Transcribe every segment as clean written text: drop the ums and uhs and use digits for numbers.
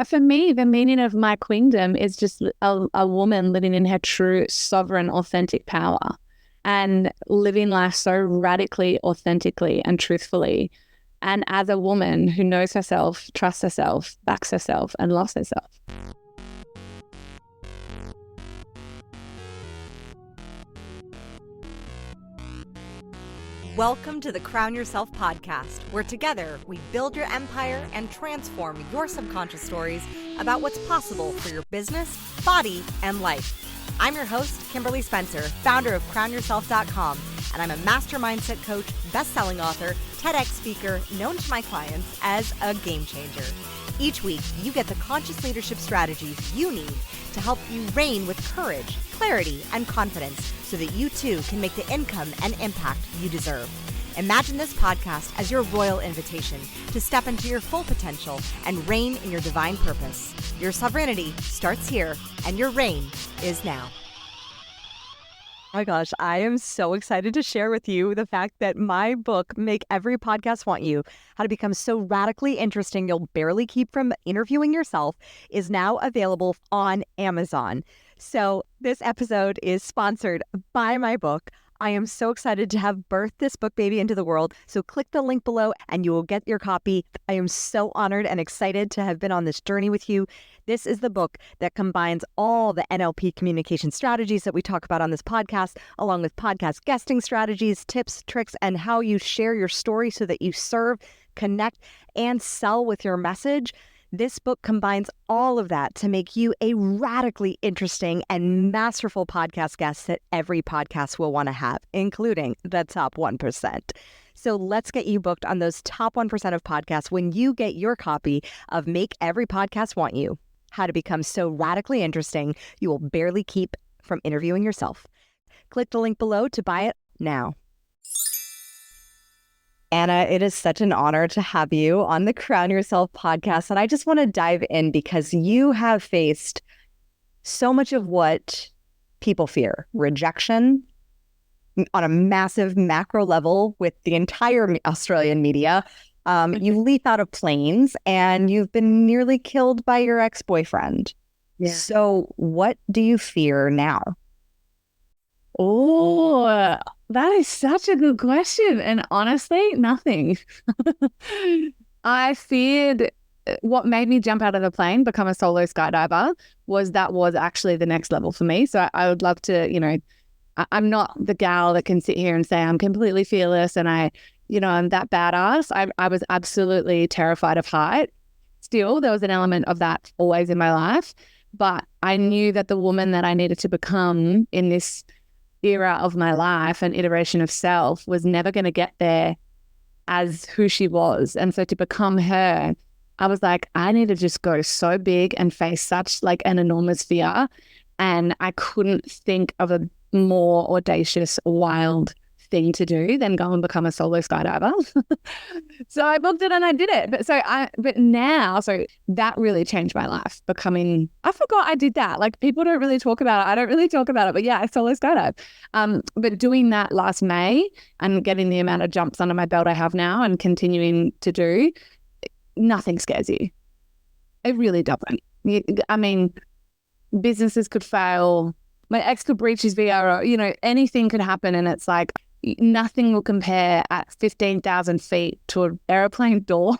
For me, the meaning of my queendom is just a woman living in her true, sovereign, authentic power and living life so radically, authentically, and truthfully. And as a woman who knows herself, trusts herself, backs herself, and loves herself. Welcome to the Crown Yourself podcast, where together we build your empire and transform your subconscious stories about what's possible for your business, body, and life. I'm your host, Kimberly Spencer, founder of crownyourself.com, and I'm a master mindset coach, best-selling author, TEDx speaker, known to my clients as a game changer. Each week, you get the conscious leadership strategies you need to help you reign with courage, clarity, and confidence so that you too can make the income and impact you deserve. Imagine this podcast as your royal invitation to step into your full potential and reign in your divine purpose. Your sovereignty starts here, and your reign is now. Oh my gosh, I am so excited to share with you the fact that my book, Make Every Podcast Want You, How to Become So Radically Interesting You'll Barely Keep From Interviewing Yourself, is now available on Amazon. So this episode is sponsored by my book. I am so excited to have birthed this book baby into the world. So click the link below and you will get your copy. I am so honored and excited to have been on this journey with you. This is the book that combines all the NLP communication strategies that we talk about on this podcast, along with podcast guesting strategies, tips, tricks, and how you share your story so that you serve, connect, and sell with your message. This book combines all of that to make you a radically interesting and masterful podcast guest that every podcast will want to have, including the top 1%. So let's get you booked on those top 1% of podcasts when you get your copy of Make Every Podcast Want You, How to Become So Radically Interesting You Will Barely Keep From Interviewing Yourself. Click the link below to buy it now. Anna, it is such an honor to have you on the Crown Yourself podcast. And I just want to dive in because you have faced so much of what people fear: rejection on a massive macro level with the entire Australian media. You leap out of planes and you've been nearly killed by your ex-boyfriend. Yeah. So what do you fear now? Oh, that is such a good question. And honestly, nothing. I feared what made me jump out of the plane, become a solo skydiver, was actually the next level for me. So I would love to, I'm not the gal that can sit here and say I'm completely fearless and I'm that badass. I was absolutely terrified of height. Still, there was an element of that always in my life. But I knew that the woman that I needed to become in this era of my life and iteration of self was never going to get there as who she was. And so to become her, I was like, I need to just go so big and face such like an enormous fear. And I couldn't think of a more audacious, wild thing to do than go and become a solo skydiver. So I booked it and I did it. But now that really changed my life. I forgot I did that. Like, people don't really talk about it. I don't really talk about it, but yeah, I solo skydive. But doing that last May and getting the amount of jumps under my belt I have now and continuing to do, nothing scares you. It really doesn't. Businesses could fail. My ex could breach his VRO, anything could happen. And it's like, nothing will compare at 15,000 feet to an airplane door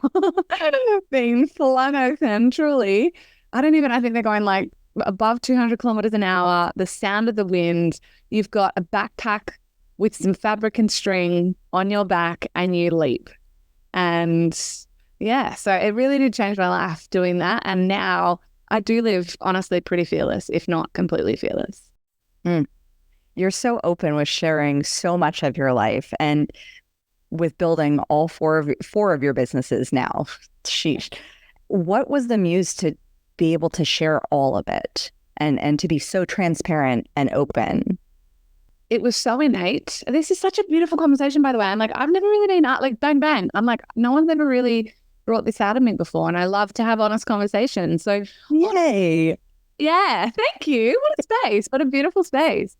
being flung open. Truly, I think they're going like above 200 kilometers an hour, the sound of the wind. You've got a backpack with some fabric and string on your back and you leap. And yeah, so it really did change my life doing that. And now I do live, honestly, pretty fearless, if not completely fearless. You're so open with sharing so much of your life and with building all four of your businesses now. Sheesh. What was the muse to be able to share all of it and to be so transparent and open? It was so innate. This is such a beautiful conversation, by the way. I'm like, I've never really been out like bang, bang. I'm like, no one's ever really brought this out of me before. And I love to have honest conversations. So yay. Yeah, thank you. What a space. What a beautiful space.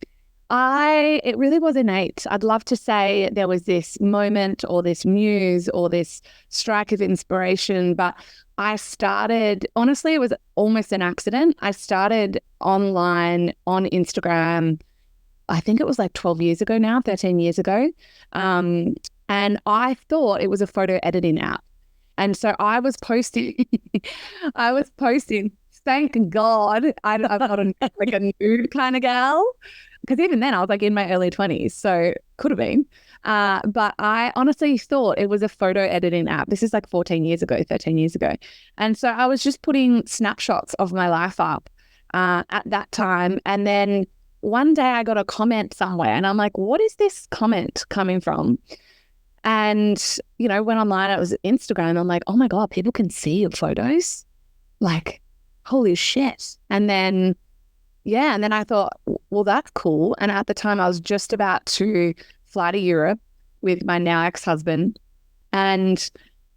It really was innate. I'd love to say there was this moment or this muse or this strike of inspiration, but I started, honestly, it was almost an accident. I started online on Instagram, I think it was like 12 years ago now, 13 years ago. And I thought it was a photo editing app. And so I was posting, thank God, I'm not like a nude kind of gal. Because even then I was like in my early 20s, so could have been. But I honestly thought it was a photo editing app. This is like 13 years ago. And so I was just putting snapshots of my life up at that time. And then one day I got a comment somewhere and I'm like, what is this comment coming from? And, went online, it was Instagram. I'm like, oh my God, people can see your photos? Like, holy shit. And then I thought, well, that's cool. And at the time I was just about to fly to Europe with my now ex-husband. And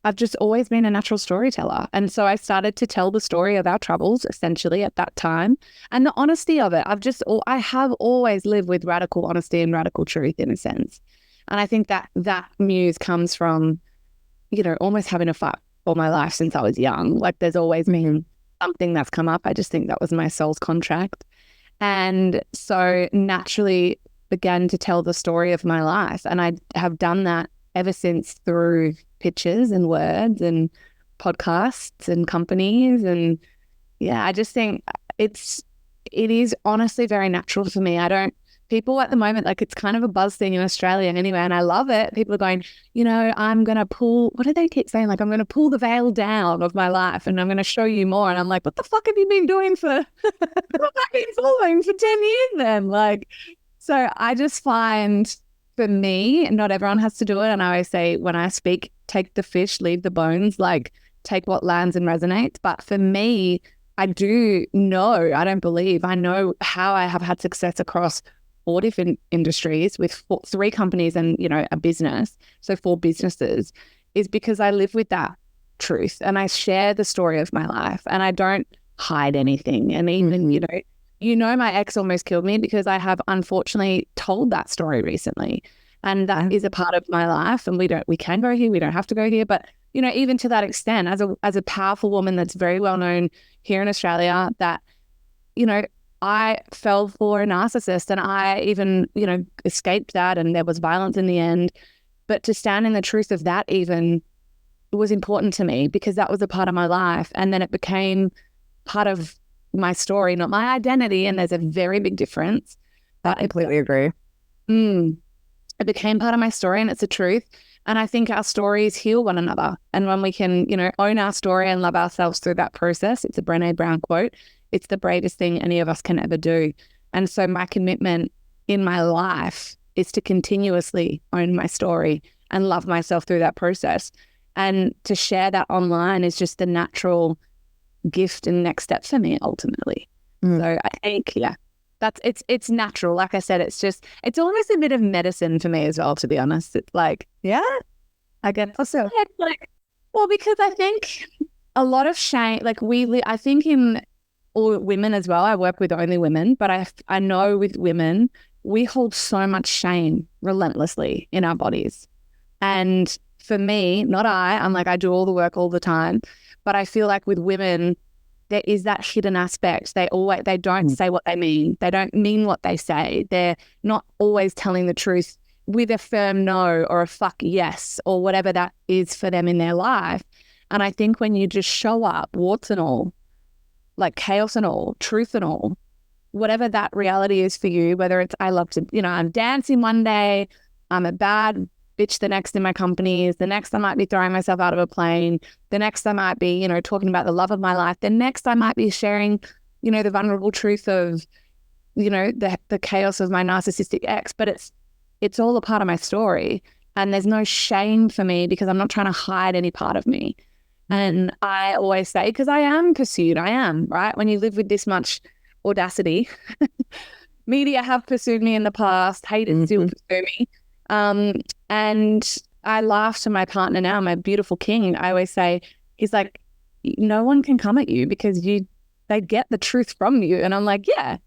I've just always been a natural storyteller. And so I started to tell the story of our troubles essentially at that time. And the honesty of it, I have always lived with radical honesty and radical truth in a sense. And I think that muse comes from, almost having a fight all my life since I was young. Like there's always been something that's come up. I just think that was my soul's contract. And so naturally began to tell the story of my life. And I have done that ever since through pictures and words and podcasts and companies. And yeah, I just think it is honestly very natural for me. People at the moment, like it's kind of a buzz thing in Australia anyway, and I love it. People are going, I'm going to what do they keep saying? Like, I'm going to pull the veil down of my life and I'm going to show you more. And I'm like, what the fuck have you been doing what have I been following for 10 years then? Like, so I just find for me, not everyone has to do it. And I always say when I speak, take the fish, leave the bones, like take what lands and resonates. But for me, I know how I have had success across 4 different industries with 3 companies and, a business. So 4 businesses is because I live with that truth and I share the story of my life and I don't hide anything. And even, my ex almost killed me because I have unfortunately told that story recently. And that is a part of my life. And we can go here. We don't have to go here. But, even to that extent, as a powerful woman that's very well known here in Australia, that, I fell for a narcissist and I even, escaped that and there was violence in the end. But to stand in the truth of that even was important to me because that was a part of my life. And then it became part of my story, not my identity. And there's a very big difference. I completely agree. It became part of my story and it's the truth. And I think our stories heal one another. And when we can, own our story and love ourselves through that process, it's a Brené Brown quote, it's the bravest thing any of us can ever do. And so my commitment in my life is to continuously own my story and love myself through that process. And to share that online is just the natural gift and next step for me ultimately. So I think, it's natural. Like I said, it's almost a bit of medicine for me as well, to be honest. It's like, I get also because I think a lot of shame, like I think in all women as well, I work with only women, but I know with women, we hold so much shame relentlessly in our bodies. And for me, I'm like, I do all the work all the time, but I feel like with women, there is that hidden aspect. They don't say what they mean. They don't mean what they say. They're not always telling the truth with a firm no or a fuck yes or whatever that is for them in their life. And I think when you just show up, warts and all, like chaos and all, truth and all, whatever that reality is for you, whether it's I love to, I'm dancing one day, I'm a bad bitch the next in my companies, the next I might be throwing myself out of a plane, the next I might be, talking about the love of my life, the next I might be sharing, the vulnerable truth of, the chaos of my narcissistic ex, but it's all a part of my story. And there's no shame for me because I'm not trying to hide any part of me. And I always say, because I am pursued, right? When you live with this much audacity, media have pursued me in the past, haters still pursue me. And I laugh to my partner now, my beautiful king. I always say, he's like, no one can come at you because they get the truth from you. And I'm like, yeah.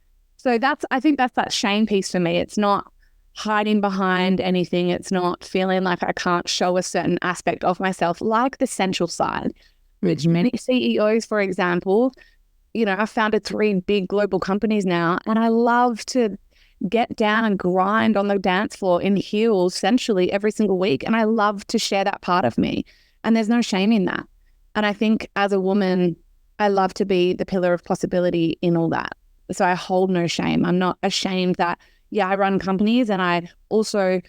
So I think that's that shame piece for me. It's not hiding behind anything. It's not feeling like I can't show a certain aspect of myself, like the sensual side, which many CEOs, for example, I've founded 3 big global companies now, and I love to get down and grind on the dance floor in heels sensually every single week. And I love to share that part of me. And there's no shame in that. And I think as a woman, I love to be the pillar of possibility in all that. So I hold no shame. I'm not ashamed that, I run companies and I also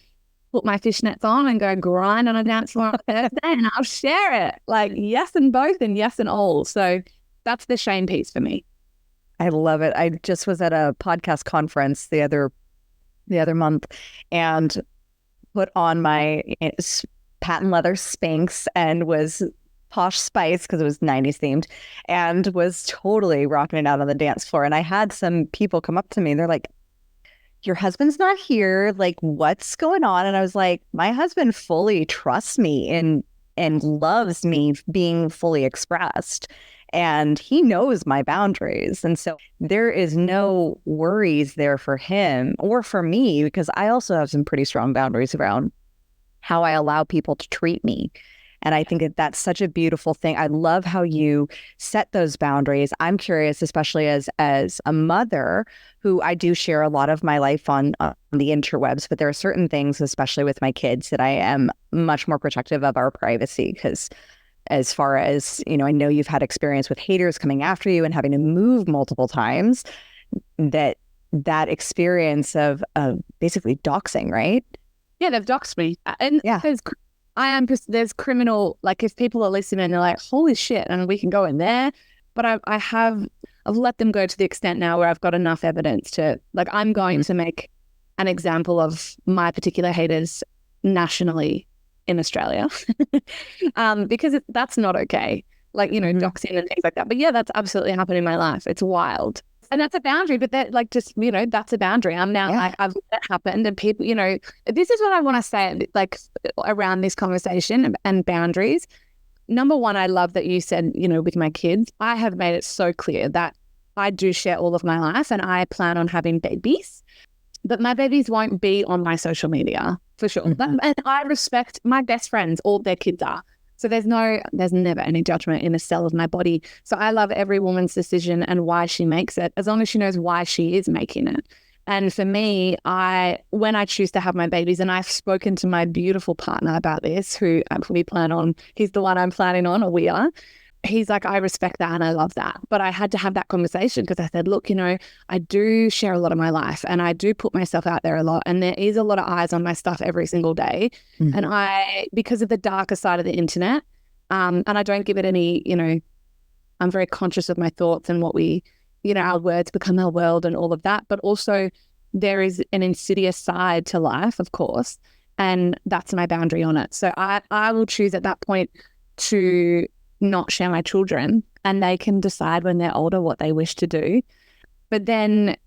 put my fishnets on and go grind on a dance floor on Thursday, and I'll share it. Like yes and both and yes and all. So that's the shame piece for me. I love it. I just was at a podcast conference the other month and put on my patent leather Spanx and was Posh Spice because it was 90s themed and was totally rocking it out on the dance floor. And I had some people come up to me and they're like, your husband's not here. Like, what's going on? And I was like, my husband fully trusts me and loves me being fully expressed. And he knows my boundaries. And so there is no worries there for him or for me, because I also have some pretty strong boundaries around how I allow people to treat me. And I think that that's such a beautiful thing. I love how you set those boundaries. I'm curious, especially as a mother who I do share a lot of my life on the interwebs, but there are certain things, especially with my kids, that I am much more protective of our privacy because as far as, I know you've had experience with haters coming after you and having to move multiple times, that experience of basically doxing, right? Yeah, they've doxed me. And there's criminal, like if people are listening, they're like, holy shit, and we can go in there. But I've let them go to the extent now where I've got enough evidence to, like, I'm going to make an example of my particular haters nationally in Australia because that's not okay. Like, doxing and things like that. But yeah, that's absolutely happened in my life. It's wild. And that's a boundary, but that that's a boundary. I'm now, I've let that happened, and people, this is what I want to say, like around this conversation and boundaries. Number one, I love that you said, with my kids, I have made it so clear that I do share all of my life and I plan on having babies, but my babies won't be on my social media for sure. And I respect my best friends, all their kids are. So there's never any judgment in a cell of my body. So I love every woman's decision and why she makes it, as long as she knows why she is making it. And for me, when I choose to have my babies, and I've spoken to my beautiful partner about this, who he's the one I'm planning on, or we are. He's like, I respect that and I love that. But I had to have that conversation because I said, look, I do share a lot of my life and I do put myself out there a lot. And there is a lot of eyes on my stuff every single day. And because of the darker side of the internet, and I don't give it any, I'm very conscious of my thoughts and what our words become our world and all of that. But also there is an insidious side to life, of course. And that's my boundary on it. So I will choose at that point to not share my children, and they can decide when they're older what they wish to do. But then,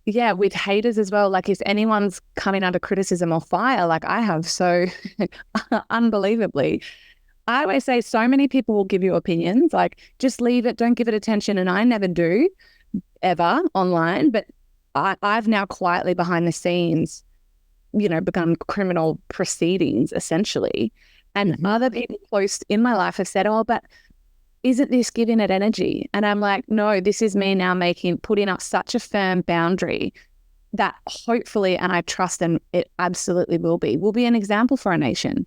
with haters as well, like if anyone's coming under criticism or fire, like I have so unbelievably, I always say so many people will give you opinions, like just leave it, don't give it attention. And I never do ever online, but I've now quietly behind the scenes, begun criminal proceedings essentially. And other people close in my life have said, oh, but isn't this giving it energy? And I'm like, no, this is me now putting up such a firm boundary that hopefully, and I trust and it absolutely will be an example for a nation.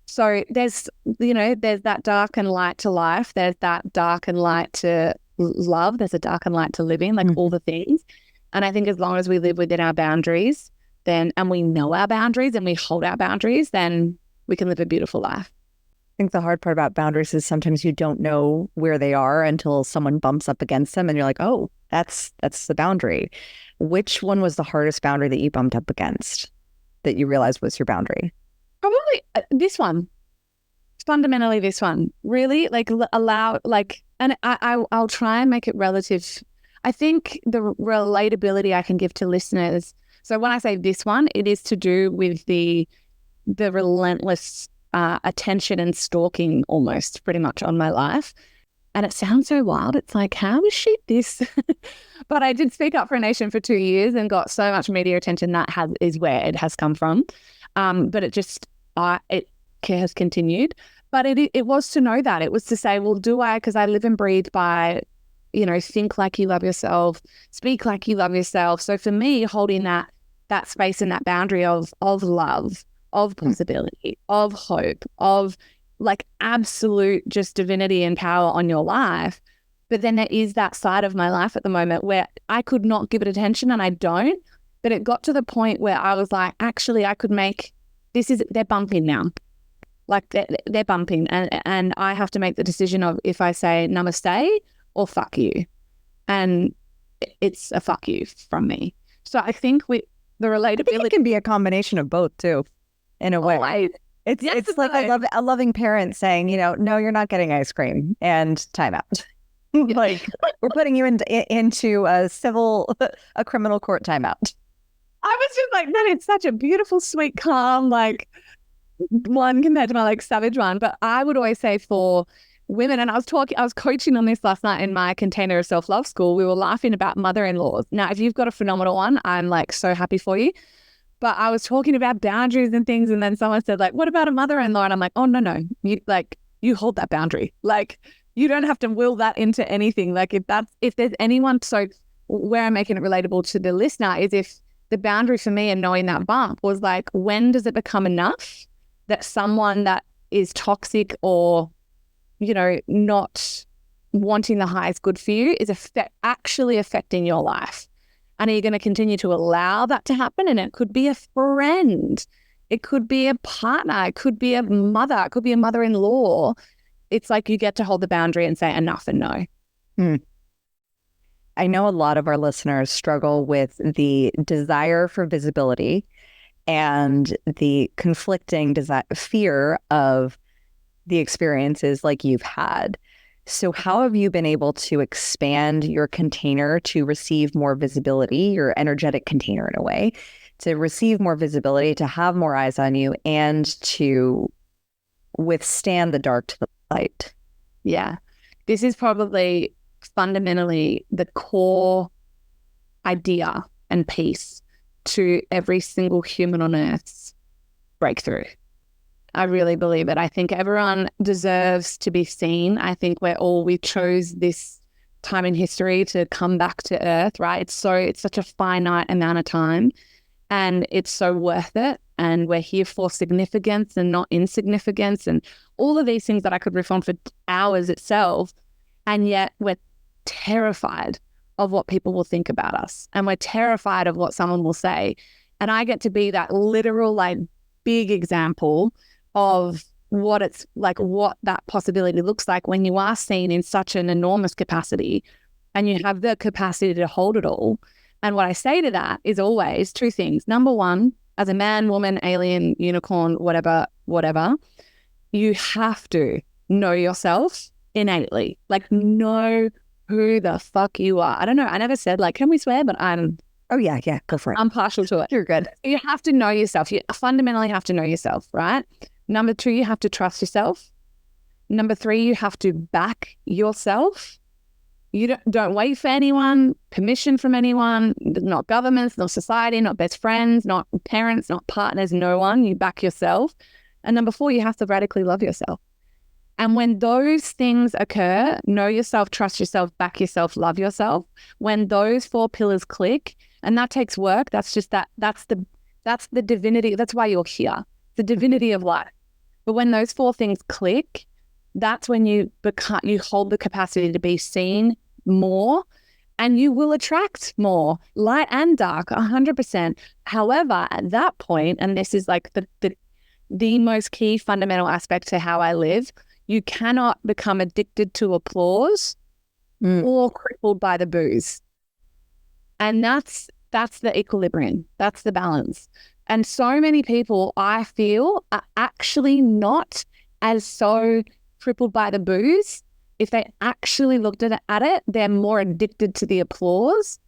So there's that dark and light to life. There's that dark and light to love. There's a dark and light to living, like all the things. And I think as long as we live within our boundaries, and we know our boundaries and we hold our boundaries, then we can live a beautiful life. I think the hard part about boundaries is sometimes you don't know where they are until someone bumps up against them and you're like, oh, that's the boundary. Which one was the hardest boundary that you bumped up against that you realized was your boundary? Probably this one. Fundamentally this one. Really, like and I'll try and make it relative. I think the relatability I can give to listeners. So when I say this one, it is to do with the relentless attention and stalking almost pretty much on my life. And it sounds so wild. It's like, how is she this? But I did speak up for a nation for 2 years and got so much media attention. That is where it has come from. But it has continued. But it was to know that. It was to say, well, do I, because I live and breathe by, think like you love yourself, speak like you love yourself. So for me, holding that space and that boundary of love, of possibility, of hope, of like absolute just divinity and power on your life. But then there is that side of my life at the moment where I could not give it attention, and I don't. But it got to the point where I was like, actually, I could make they're bumping now. Like they're bumping, and I have to make the decision of if I say namaste or fuck you. And it's a fuck you from me. So I think the relatability, I think it can be a combination of both too, in a way. It's like a loving parent saying, no, you're not getting ice cream, and time out. Like we're putting you into a criminal court timeout. I was just like, that is such a beautiful, sweet, calm, like one compared to my like savage one. But I would always say for women, and I was coaching on this last night in my container of self-love school. We were laughing about mother-in-laws. Now, if you've got a phenomenal one, I'm like so happy for you. But I was talking about boundaries and things, and then someone said like, what about a mother-in-law? And I'm like, oh, no, you hold that boundary. Like you don't have to will that into anything. Like if there's anyone, so where I'm making it relatable to the listener is if the boundary for me and knowing that bump was like, when does it become enough that someone that is toxic or, not wanting the highest good for you is actually affecting your life? And are you going to continue to allow that to happen? And it could be a friend, it could be a partner, it could be a mother, it could be a mother-in-law. It's like you get to hold the boundary and say enough and no. I know a lot of our listeners struggle with the desire for visibility and the conflicting fear of the experiences like you've had. So how have you been able to expand your container to receive more visibility, your energetic container in a way, to receive more visibility, to have more eyes on you, and to withstand the dark to the light? Yeah. This is probably fundamentally the core idea and piece to every single human on earth's breakthrough. I really believe it. I think everyone deserves to be seen. I think we chose this time in history to come back to earth, right? It's such a finite amount of time, and it's so worth it. And we're here for significance and not insignificance, and all of these things that I could riff on for hours itself. And yet we're terrified of what people will think about us, and we're terrified of what someone will say. And I get to be that literal, like, big example of what it's like, what that possibility looks like when you are seen in such an enormous capacity and you have the capacity to hold it all. And what I say to that is always two things. Number one, as a man, woman, alien, unicorn, whatever, you have to know yourself innately, like know who the fuck you are. I don't know. I never said like, can we swear? But oh yeah, go for it. I'm partial to it. You're good. You have to know yourself. You fundamentally have to know yourself, right? Number two, you have to trust yourself. Number three, you have to back yourself. You don't wait for anyone, permission from anyone, not governments, not society, not best friends, not parents, not partners, no one. You back yourself. And number four, you have to radically love yourself. And when those things occur, know yourself, trust yourself, back yourself, love yourself, when those four pillars click, and that takes work, that's the divinity. That's why you're here, the divinity of life. But when those four things click, that's when you hold the capacity to be seen more, and you will attract more light and dark, 100%. However, at that point, and this is like the most key fundamental aspect to how I live, you cannot become addicted to applause or crippled by the booze. And that's the equilibrium. That's the balance. And so many people, I feel, are actually not as so crippled by the booze. If they actually looked at it, they're more addicted to the applause.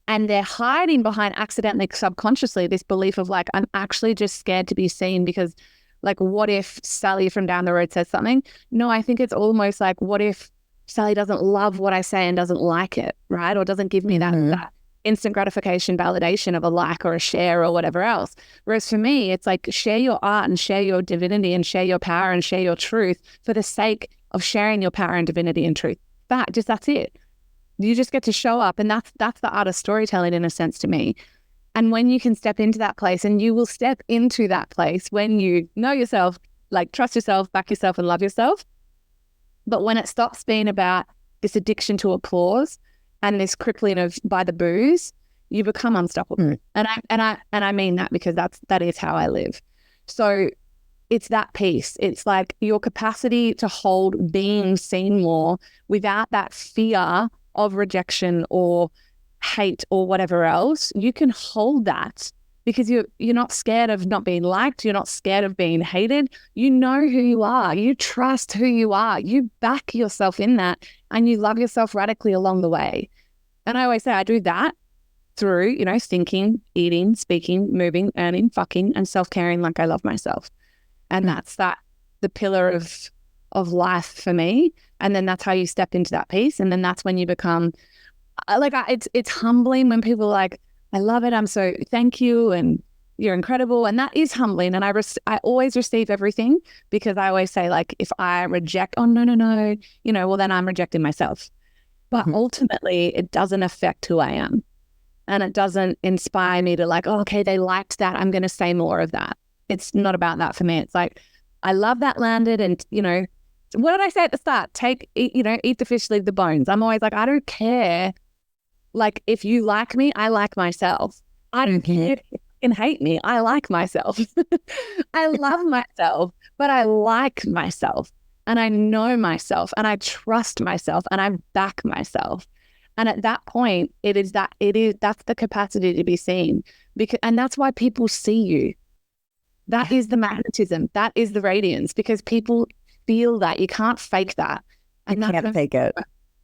And they're hiding behind, accidentally, subconsciously, this belief of like, I'm actually just scared to be seen because Like, what if Sally from down the road says something? No, I think it's almost like, what if Sally doesn't love what I say and doesn't like it, right? Or doesn't give me that instant gratification validation of a like or a share or whatever else. Whereas for me, it's like, share your art and share your divinity and share your power and share your truth for the sake of sharing your power and divinity and truth. That's it. You just get to show up, and that's the art of storytelling in a sense to me. And when you can step into that place, and you will step into that place when you know yourself, like trust yourself, back yourself, and love yourself. But when it stops being about this addiction to applause and this crippling of by the booze, you become unstoppable. And I mean that because that is how I live. So it's that piece. It's like your capacity to hold being seen more without that fear of rejection or hate or whatever else. You can hold that because you're not scared of not being liked. You're not scared of being hated. You know who you are. You trust who you are. You back yourself in that, and you love yourself radically along the way. And I always say I do that through, thinking, eating, speaking, moving, earning, fucking, and self-caring like I love myself. And that's the pillar of life for me. And then that's how you step into that piece. And then that's when you become it's humbling when people are like, I love it. I'm so thank you. And you're incredible. And that is humbling. And I always receive everything, because I always say, like, if I reject, oh, no, well, then I'm rejecting myself. But ultimately it doesn't affect who I am. And it doesn't inspire me to like, oh, okay, they liked that, I'm going to say more of that. It's not about that for me. It's like, I love that landed. And, what did I say at the start? Eat the fish, leave the bones. I'm always like, I don't care. Like, if you like me, I like myself. I don't care if you can hate me. I like myself. I love myself, but I like myself, and I know myself, and I trust myself, and I back myself. And at that point, that's the capacity to be seen, and that's why people see you. That is the magnetism. That is the radiance, because people feel that. You can't fake that. And you can't fake it.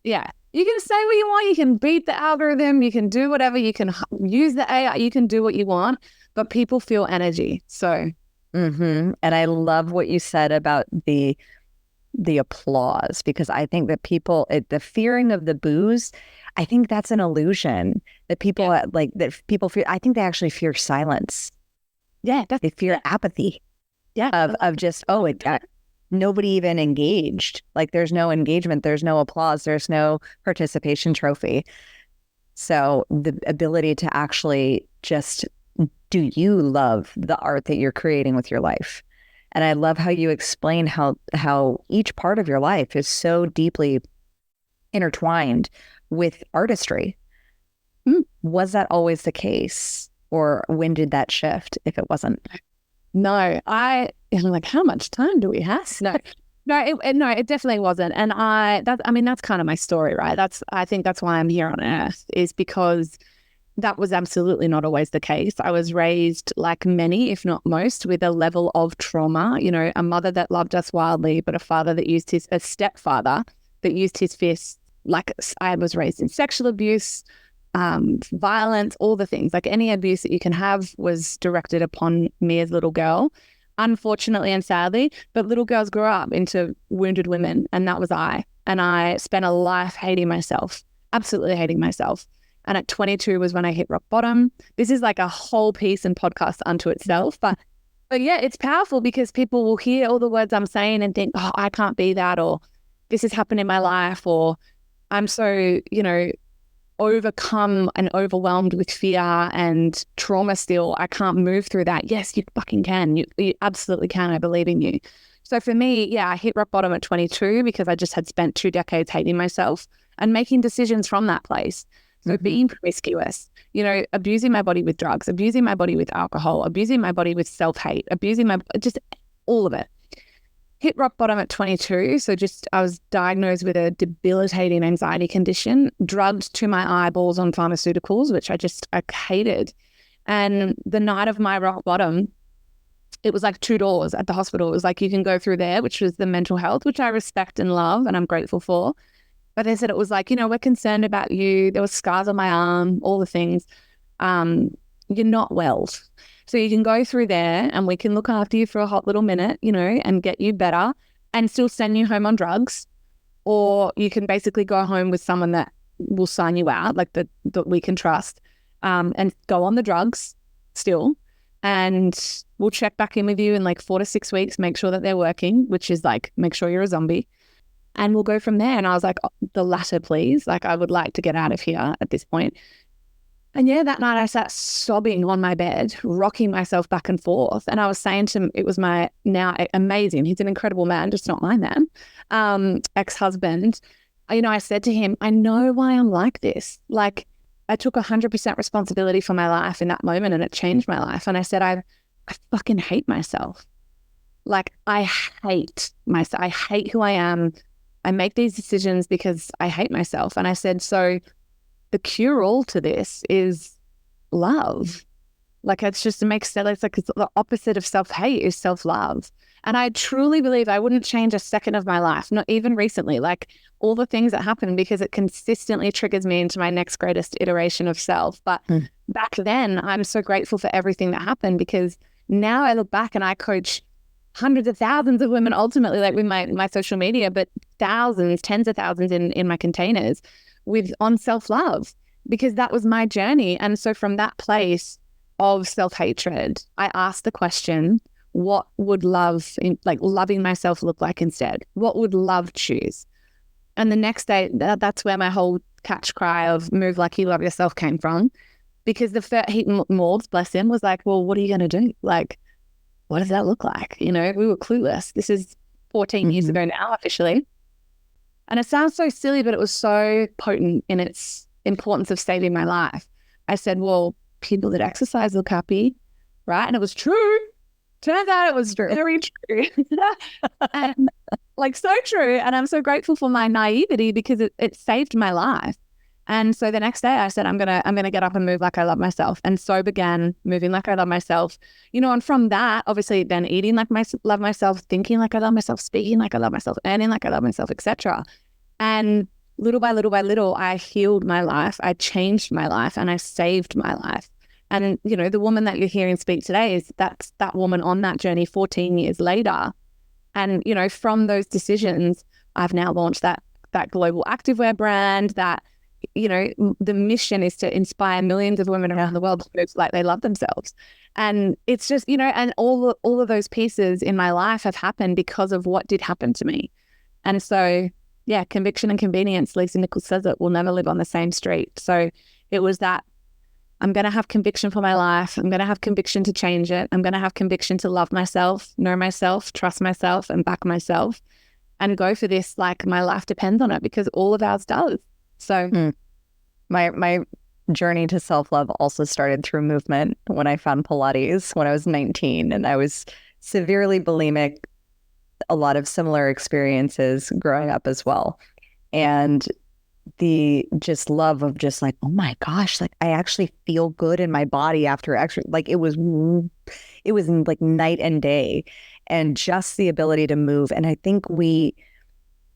Yeah. You can say what you want. You can beat the algorithm. You can do whatever. You can use the AI. You can do what you want, but people feel energy. So. And I love what you said about the applause, because I think that the fearing of the booze, I think that's an illusion that people people fear. I think they actually fear silence. Yeah. They fear apathy. Yeah. Of just, nobody even engaged. Like, there's no engagement, there's no applause, there's no participation trophy. So the ability to actually just, do you love the art that you're creating with your life? And I love how you explain how each part of your life is so deeply intertwined with artistry. Was that always the case? Or when did that shift, if it wasn't? No, I'm like, how much time do we have? No, it definitely wasn't. And that's kind of my story, right? I think that's why I'm here on earth, is because that was absolutely not always the case. I was raised, like many, if not most, with a level of trauma, a mother that loved us wildly, but a stepfather that used his fists. Like, I was raised in sexual abuse, violence, all the things. Like, any abuse that you can have was directed upon me as a little girl, unfortunately and sadly. But little girls grow up into wounded women, and that was I. And I spent a life hating myself, absolutely hating myself. And at 22 was when I hit rock bottom. This is like a whole piece and podcast unto itself. But yeah, it's powerful, because people will hear all the words I'm saying and think, oh, I can't be that, or this has happened in my life, or I'm so, overcome and overwhelmed with fear and trauma still. I can't move through that. Yes, you fucking can. You absolutely can. I believe in you. So for me, I hit rock bottom at 22 because I just had spent 2 decades hating myself and making decisions from that place. So being promiscuous, abusing my body with drugs, abusing my body with alcohol, abusing my body with self-hate, just all of it. Hit rock bottom at 22. So I was diagnosed with a debilitating anxiety condition, drugged to my eyeballs on pharmaceuticals, which I hated. And the night of my rock bottom, it was like 2 doors at the hospital. It was like, you can go through there, which was the mental health, which I respect and love and I'm grateful for. But they said it was like, we're concerned about you. There were scars on my arm, all the things. You're not well. So you can go through there and we can look after you for a hot little minute, you know, and get you better and still send you home on drugs. Or you can basically go home with someone that will sign you out, like that we can trust, and go on the drugs still. And we'll check back in with you in like 4 to 6 weeks, make sure that they're working, which is like, make sure you're a zombie. And we'll go from there. And I was like, oh, the latter, please. Like, I would like to get out of here at this point. And yeah, that night I sat sobbing on my bed, rocking myself back and forth. And I was saying to him, it was my now amazing, he's an incredible man, just not my man, ex-husband. You know, I said to him, I know why I'm like this. Like, I took 100% responsibility for my life in that moment and it changed my life. And I said, I fucking hate myself. Like, I hate myself. I hate who I am. I make these decisions because I hate myself. And I said, so the cure-all to this is love. Like, it's just, it makes sense. It's like, it's the opposite of self-hate is self-love. And I truly believe I wouldn't change a second of my life, not even recently, like all the things that happen, because it consistently triggers me into my next greatest iteration of self. But back then, I'm so grateful for everything that happened, because now I look back and I coach hundreds of thousands of women ultimately, like with my social media, but thousands, tens of thousands in my containers on self-love, because that was my journey. And so from that place of self-hatred, I asked the question, what would loving myself look like instead? What would love choose? And the next day, that's where my whole catch cry of move like you love yourself came from, because Morgs, bless him, was like, well, what are you going to do? Like, what does that look like? You know, we were clueless. This is 14 years ago now, officially. And it sounds so silly, but it was so potent in its importance of saving my life. I said, well, people that exercise look happy, right? And it was true. Turns out it was very true. And like, so true. And I'm so grateful for my naivety, because it saved my life. And so the next day I said, I'm gonna get up and move like I love myself. And so began moving like I love myself. You know, and from that, obviously then eating like I love myself, thinking like I love myself, speaking like I love myself, earning like I love myself, etc. And little by little, I healed my life, I changed my life, and I saved my life. And, you know, the woman that you're hearing speak today that's that woman on that journey 14 years later. And, you know, from those decisions, I've now launched that global activewear brand that, you know, the mission is to inspire millions of women around the world to move like they love themselves. And it's just, you know, and all of those pieces in my life have happened because of what did happen to me. And so, yeah, conviction and convenience, Lisa Nichols says it, will never live on the same street. So it was that I'm going to have conviction for my life. I'm going to have conviction to change it. I'm going to have conviction to love myself, know myself, trust myself, and back myself, and go for this like my life depends on it, because all of ours does. So my journey to self-love also started through movement when I found Pilates when I was 19, and I was severely bulimic, a lot of similar experiences growing up as well. And the just love of just like, oh my gosh, like I actually feel good in my body after exercise. Like it was like night and day, and just the ability to move. And I think we,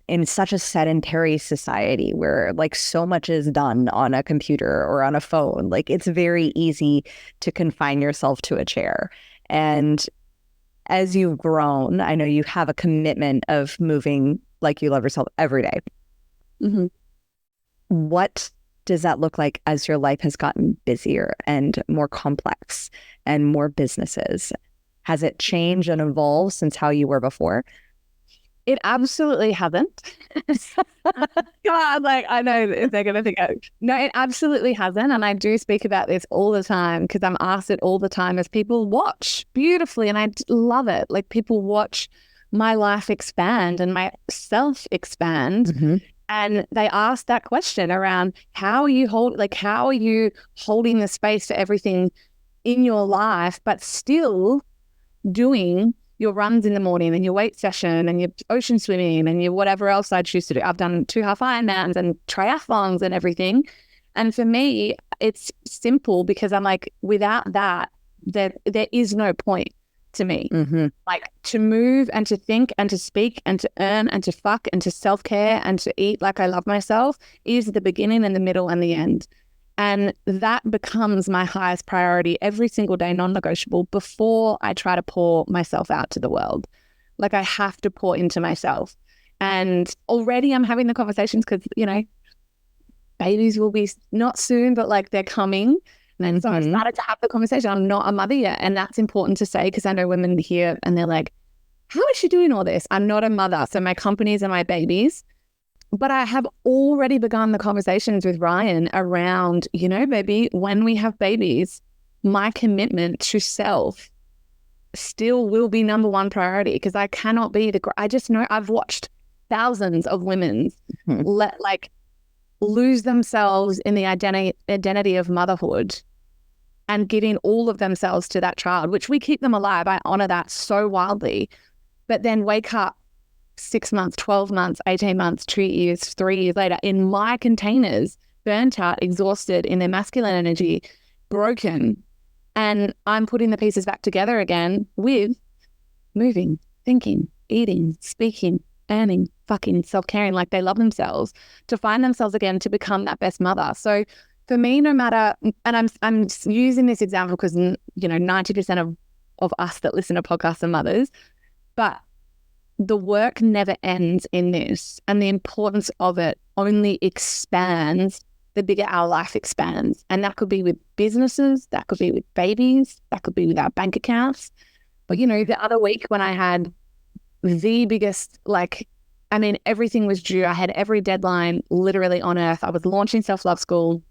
in such a sedentary society where like so much is done on a computer or on a phone, like it's very easy to confine yourself to a chair. And as you've grown, I know you have a commitment of moving like you love yourself every day. Mm-hmm. What does that look like as your life has gotten busier and more complex and more businesses? Has it changed and evolved since how you were before? It absolutely hasn't. God, like, I know they're going to think, oh, no, it absolutely hasn't. And I do speak about this all the time, because I'm asked it all the time as people watch beautifully. And I love it. Like, people watch my life expand and my self expand. Mm-hmm. And they ask that question around how are you holding the space for everything in your life, but still doing your runs in the morning and your weight session and your ocean swimming and your whatever else I choose to do. I've done 2 half Ironmans and triathlons and everything. And for me, it's simple, because I'm like, without that, there is no point to me. Mm-hmm. Like, to move and to think and to speak and to earn and to fuck and to self-care and to eat like I love myself is the beginning and the middle and the end. And that becomes my highest priority every single day, non-negotiable, before I try to pour myself out to the world. Like I have to pour into myself. And already I'm having the conversations because, you know, babies will be not soon, but like they're coming. And then so I started to have the conversation. I'm not a mother yet. And that's important to say because I know women here and they're like, how is she doing all this? I'm not a mother. So my companies are my babies. But I have already begun the conversations with Ryan around, you know, baby, when we have babies, my commitment to self still will be number one priority because I cannot be I just know I've watched thousands of women lose themselves in the identity of motherhood and giving all of themselves to that child, which we keep them alive. I honor that so wildly, but then wake up 6 months, 12 months, 18 months, 2 years, 3 years later in my containers, burnt out, exhausted in their masculine energy, broken. And I'm putting the pieces back together again with moving, thinking, eating, speaking, earning, fucking self-caring like they love themselves, to find themselves again, to become that best mother. So for me, no matter, and I'm using this example because, you know, 90% of us that listen to podcasts are mothers, but the work never ends in this, and the importance of it only expands the bigger our life expands. And that could be with businesses, that could be with babies, that could be with our bank accounts. But, you know, the other week when I had the biggest, everything was due. I had every deadline literally on earth. I was launching Self-Love School,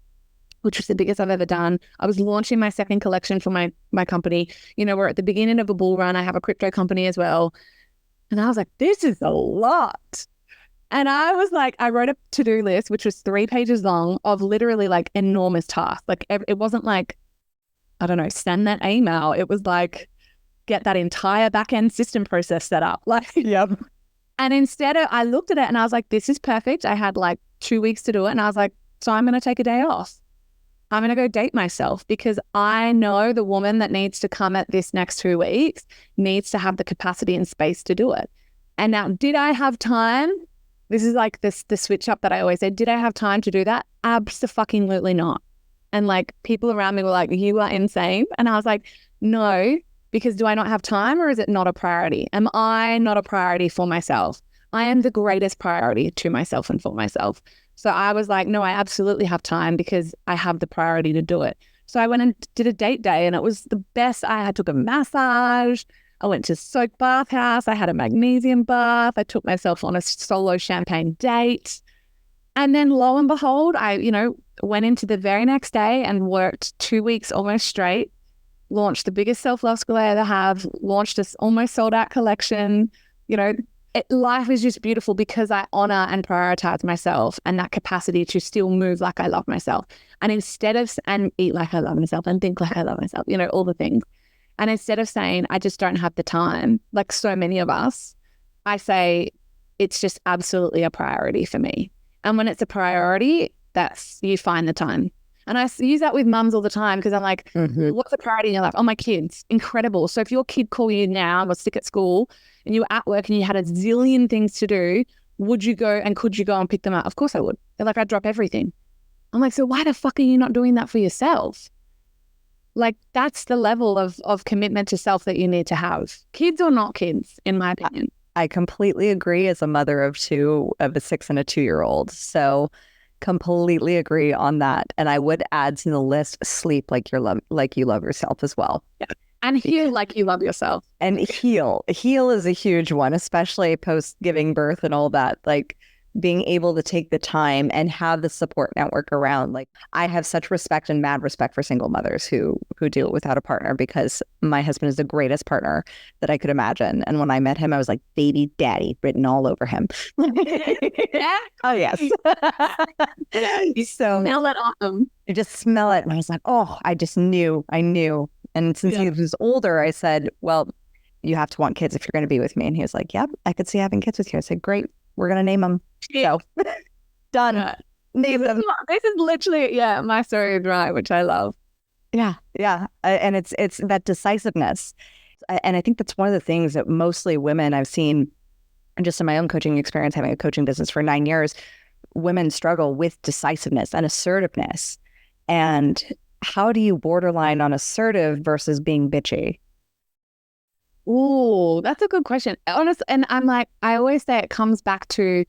which was the biggest I've ever done. I was launching my second collection for my company. You know, we're at the beginning of a bull run. I have a crypto company as well. And I was like, this is a lot. And I was like, I wrote a to-do list, which was 3 pages long of literally like enormous tasks. Like it wasn't like, I don't know, send that email. It was like, get that entire back-end system process set up. Like, Yep. And instead I looked at it and I was like, this is perfect. I had like 2 weeks to do it. And I was like, so I'm going to take a day off. I'm going to go date myself because I know the woman that needs to come at this next 2 weeks needs to have the capacity and space to do it. And now, did I have time? This is like the switch up that I always say. Did I have time to do that? Abso-fucking-lutely not. And like people around me were like, you are insane. And I was like, no, because do I not have time or is it not a priority? Am I not a priority for myself? I am the greatest priority to myself and for myself. So I was like, no, I absolutely have time because I have the priority to do it. So I went and did a date day and it was the best. I took a massage. I went to soak bath house. I had a magnesium bath. I took myself on a solo champagne date. And then lo and behold, I, went into the very next day and worked 2 weeks almost straight, launched the biggest self-love school I ever have, launched this almost sold out collection. Life is just beautiful because I honor and prioritize myself and that capacity to still move like I love myself. And and eat like I love myself and think like I love myself, all the things. And instead of saying, I just don't have the time, like so many of us, I say, it's just absolutely a priority for me. And when it's a priority, you find the time. And I use that with mums all the time because I'm like, what's the priority in your life? Oh, my kids. Incredible. So if your kid called you now, was sick at school and you were at work and you had a zillion things to do, would you go and could you go and pick them up? Of course I would. They're like, I'd drop everything. I'm like, so why the fuck are you not doing that for yourself? Like that's the level of commitment to self that you need to have. Kids or not kids, in my opinion. I completely agree as a mother of 2, of a 6 and a 2-year-old. So completely agree on that. And I would add to the list, sleep like you love yourself as well. Yeah. And heal like you love yourself. And heal is a huge one, especially post giving birth and all that. Like being able to take the time and have the support network around. Like I have such respect and mad respect for single mothers who do it without a partner, because my husband is the greatest partner that I could imagine. And when I met him, I was like, baby daddy written all over him. Oh, yes. You smell it on him. You just smell it. And I was like, oh, I knew. And since he was older, I said, well, you have to want kids if you're going to be with me. And he was like, yep, I could see having kids with you. I said, great. We're going to name them. So done. Name them. This is literally, my story is right, which I love. Yeah. And it's that decisiveness. And I think that's one of the things that mostly women I've seen, and just in my own coaching experience, having a coaching business for 9 years, women struggle with decisiveness and assertiveness. And how do you borderline on assertive versus being bitchy? Oh, that's a good question. Honest, and I'm like, I always say it comes back to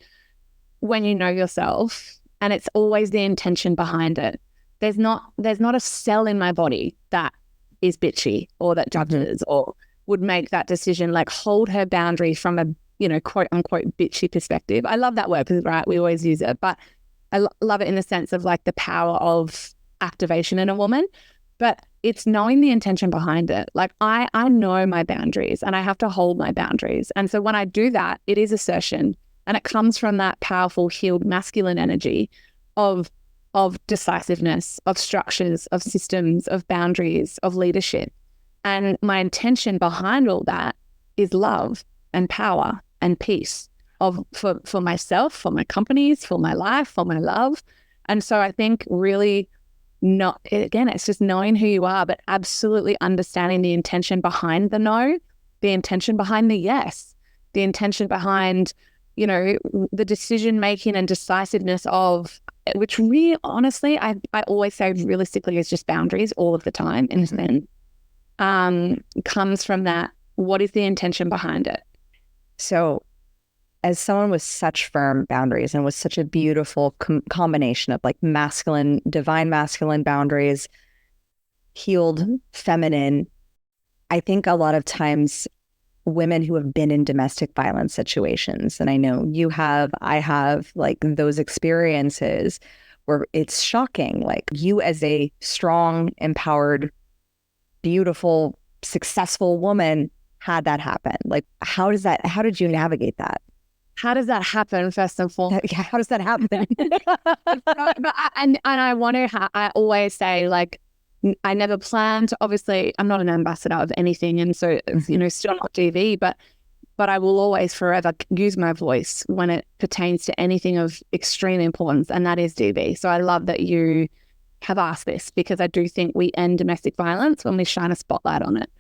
when you know yourself, and it's always the intention behind it. There's not a cell in my body that is bitchy or that judges or would make that decision, like hold her boundary from a, quote unquote bitchy perspective. I love that word because, right, we always use it, but I love it in the sense of like the power of activation in a woman. But it's knowing the intention behind it. Like I know my boundaries and I have to hold my boundaries. And so when I do that, it is assertion. And it comes from that powerful, healed masculine energy of decisiveness, of structures, of systems, of boundaries, of leadership. And my intention behind all that is love and power and peace for myself, for my companies, for my life, for my love. And so I think really it's just knowing who you are, but absolutely understanding the intention behind the no, the intention behind the yes, the intention behind, the decision making and decisiveness of, which really honestly, I always say realistically is just boundaries all of the time. And then comes from that, what is the intention behind it? So as someone with such firm boundaries and with such a beautiful combination of like divine masculine boundaries, healed feminine, I think a lot of times women who have been in domestic violence situations, and I know I have like those experiences where it's shocking, like you as a strong, empowered, beautiful, successful woman had that happen. Like how did you navigate that? How does that happen, first and foremost? Yeah, how does that happen? And I always say, like, I never planned. Obviously, I'm not an ambassador of anything, and so still not DV. But I will always forever use my voice when it pertains to anything of extreme importance, and that is DV. So I love that you have asked this because I do think we end domestic violence when we shine a spotlight on it.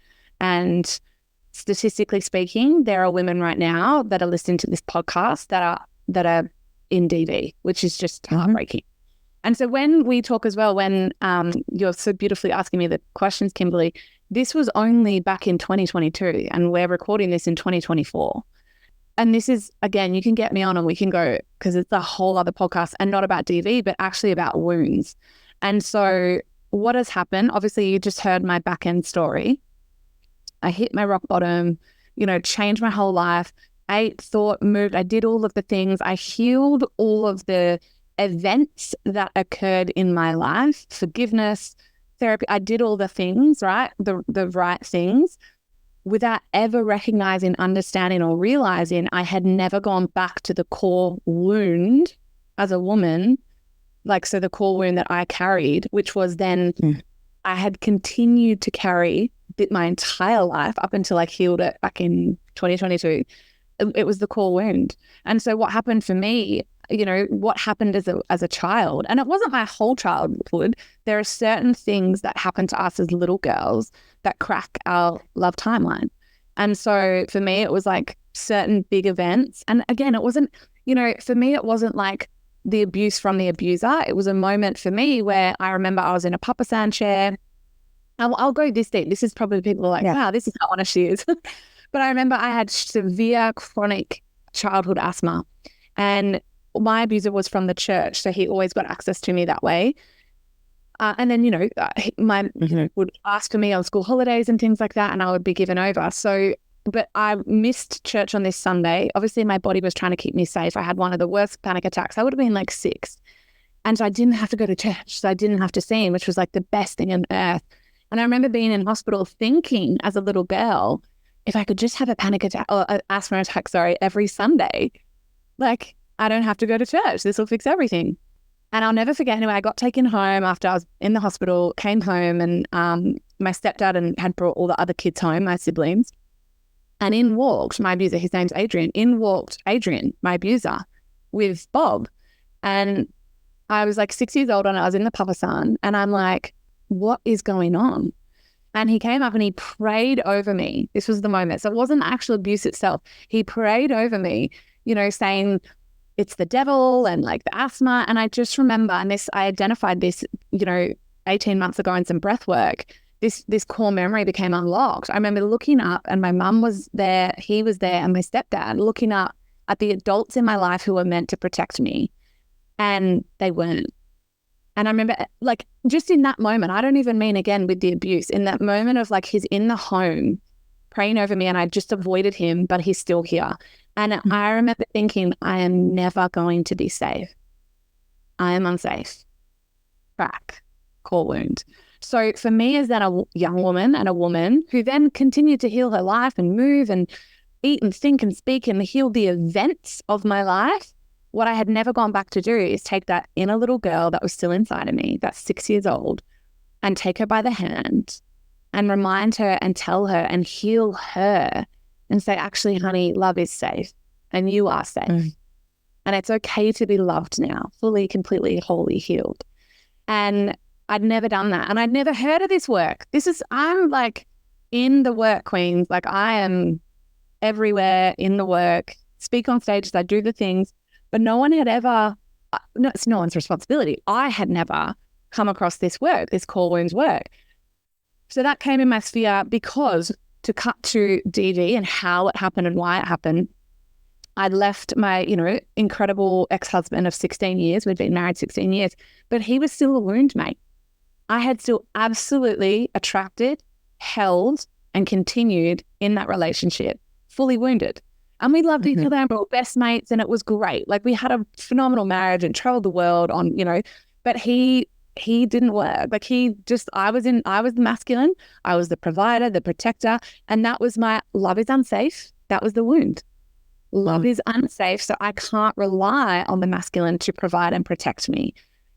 And statistically speaking, there are women right now that are listening to this podcast that are in DV, which is just heartbreaking. And so when we talk as well, when you're so beautifully asking me the questions, Kimberly, this was only back in 2022 and we're recording this in 2024. And this is, again, you can get me on and we can go, because it's a whole other podcast and not about DV, but actually about wounds. And so what has happened, obviously you just heard my back end story. I hit my rock bottom, changed my whole life, ate, thought, moved. I did all of the things. I healed all of the events that occurred in my life, forgiveness, therapy. I did all the things, right? The right things without ever recognizing, understanding, or realizing I had never gone back to the core wound as a woman. Like, so the core wound that I carried, which was then I had continued to carry my entire life up until I healed it back in 2022. It was the core wound. And so what happened for me, what happened as a child, and it wasn't my whole childhood. There are certain things that happen to us as little girls that crack our love timeline. And so for me, it was like certain big events. And again, it wasn't, for me, it wasn't like the abuse from the abuser. It was a moment for me where I remember I was in a Papa San chair. I'll go this deep. This is probably people are like, wow, this is how honest she is. But I remember I had severe chronic childhood asthma, and my abuser was from the church, so he always got access to me that way. And then, would ask for me on school holidays and things like that, and I would be given over. So, but I missed church on this Sunday. Obviously, my body was trying to keep me safe. I had one of the worst panic attacks. I would have been like 6. And so I didn't have to go to church. So I didn't have to see him, which was like the best thing on earth. And I remember being in hospital thinking as a little girl, if I could just have a panic attack or an asthma attack, every Sunday, like I don't have to go to church. This will fix everything. And I'll never forget, anyway, I got taken home after I was in the hospital, came home, and my stepdad had brought all the other kids home, my siblings. And in walked my abuser, his name's Adrian. In walked Adrian, my abuser, with Bob. And I was like 6 years old and I was in the Papa San, and I'm like, what is going on? And he came up and he prayed over me. This was the moment. So it wasn't actual abuse itself. He prayed over me, saying it's the devil and like the asthma. And I just remember, and I identified this, 18 months ago and some breath work, this core memory became unlocked. I remember looking up and my mum was there, he was there, and my stepdad, looking up at the adults in my life who were meant to protect me, and they weren't. And I remember, like, just in that moment, I don't even mean again with the abuse, in that moment of like, he's in the home praying over me and I just avoided him, but he's still here. And I remember thinking, I am never going to be safe. I am unsafe. Crack, core wound. So for me, as that a young woman and a woman who then continued to heal her life and move and eat and think and speak and heal the events of my life, what I had never gone back to do is take that inner little girl that was still inside of me, that's 6 years old, and take her by the hand and remind her and tell her and heal her and say, actually, honey, love is safe and you are safe. And it's okay to be loved now, fully, completely, wholly healed. And I'd never done that. And I'd never heard of this work. I'm like in the work, queens. Like I am everywhere in the work, speak on stages, I do the things, but no one had ever, no, it's no one's responsibility. I had never come across this work, this core wounds work. So that came in my sphere because, to cut to DV and how it happened and why it happened, I'd left my, incredible ex-husband of 16 years. We'd been married 16 years, but he was still a wound mate. I had still absolutely attracted, held, and continued in that relationship, fully wounded. And we loved each other and we were best mates and it was great. Like we had a phenomenal marriage and traveled the world on, but he didn't work. Like I was the masculine, I was the provider, the protector, and that was my love is unsafe. That was the wound. Love is unsafe, so I can't rely on the masculine to provide and protect me.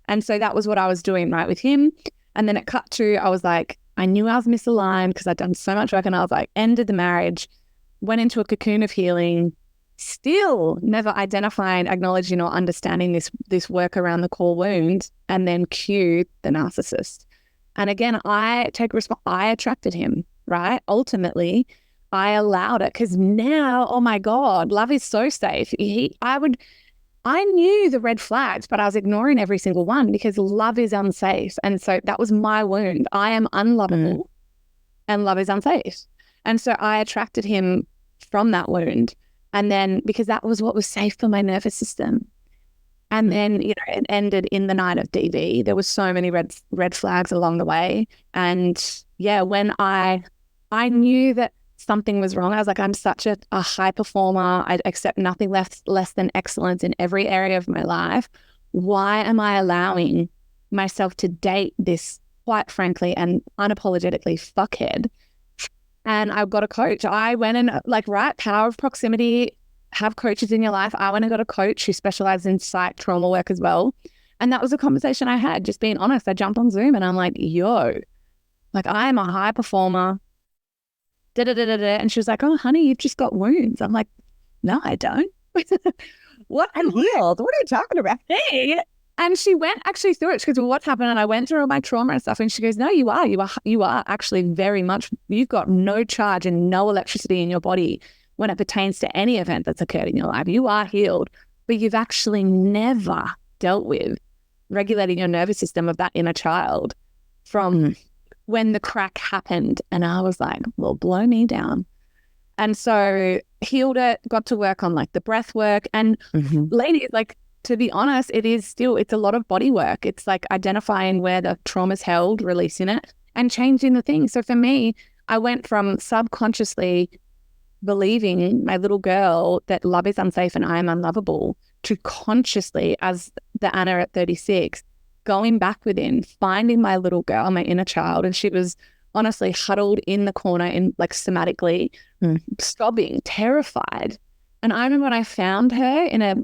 And so that was what I was doing, right, with him. And then it cut to, I was like, I knew I was misaligned because I'd done so much work, and I was like, ended the marriage, went into a cocoon of healing, still never identifying, acknowledging or understanding this work around the core wound, and then cue the narcissist. And again, I attracted him, right? Ultimately, I allowed it because now, oh my God, love is so safe. I knew the red flags, but I was ignoring every single one because love is unsafe. And so that was my wound. I am unlovable and love is unsafe. And so I attracted him from that wound. And then because that was what was safe for my nervous system. And then, it ended in the night of DV. There were so many red flags along the way. And yeah, when I knew that something was wrong, I was like, I'm such a high performer. I accept nothing less than excellence in every area of my life. Why am I allowing myself to date this, quite frankly, and unapologetically fuckhead? And I've got a coach. I went and power of proximity, have coaches in your life. I went and got a coach who specializes in psych trauma work as well. And that was a conversation I had, just being honest. I jumped on Zoom and I'm like, I am a high performer. And she was like, oh, honey, you've just got wounds. I'm like, no, I don't. What? I'm healed. What are you talking about? Hey. And she went actually through it. She goes, well, what's happened? And I went through all my trauma and stuff. And she goes, no, you are actually very much, you've got no charge and no electricity in your body when it pertains to any event that's occurred in your life. You are healed, but you've actually never dealt with regulating your nervous system of that inner child from when the crack happened. And I was like, well, blow me down. And so healed it, got to work on the breath work. And ladies, to be honest, it's a lot of body work. It's like identifying where the trauma's held, releasing it, and changing the thing. So for me, I went from subconsciously believing my little girl that love is unsafe and I am unlovable to consciously, as the Anna at 36, going back within, finding my little girl, my inner child. And she was honestly huddled in the corner somatically, sobbing, terrified. And I remember when I found her in a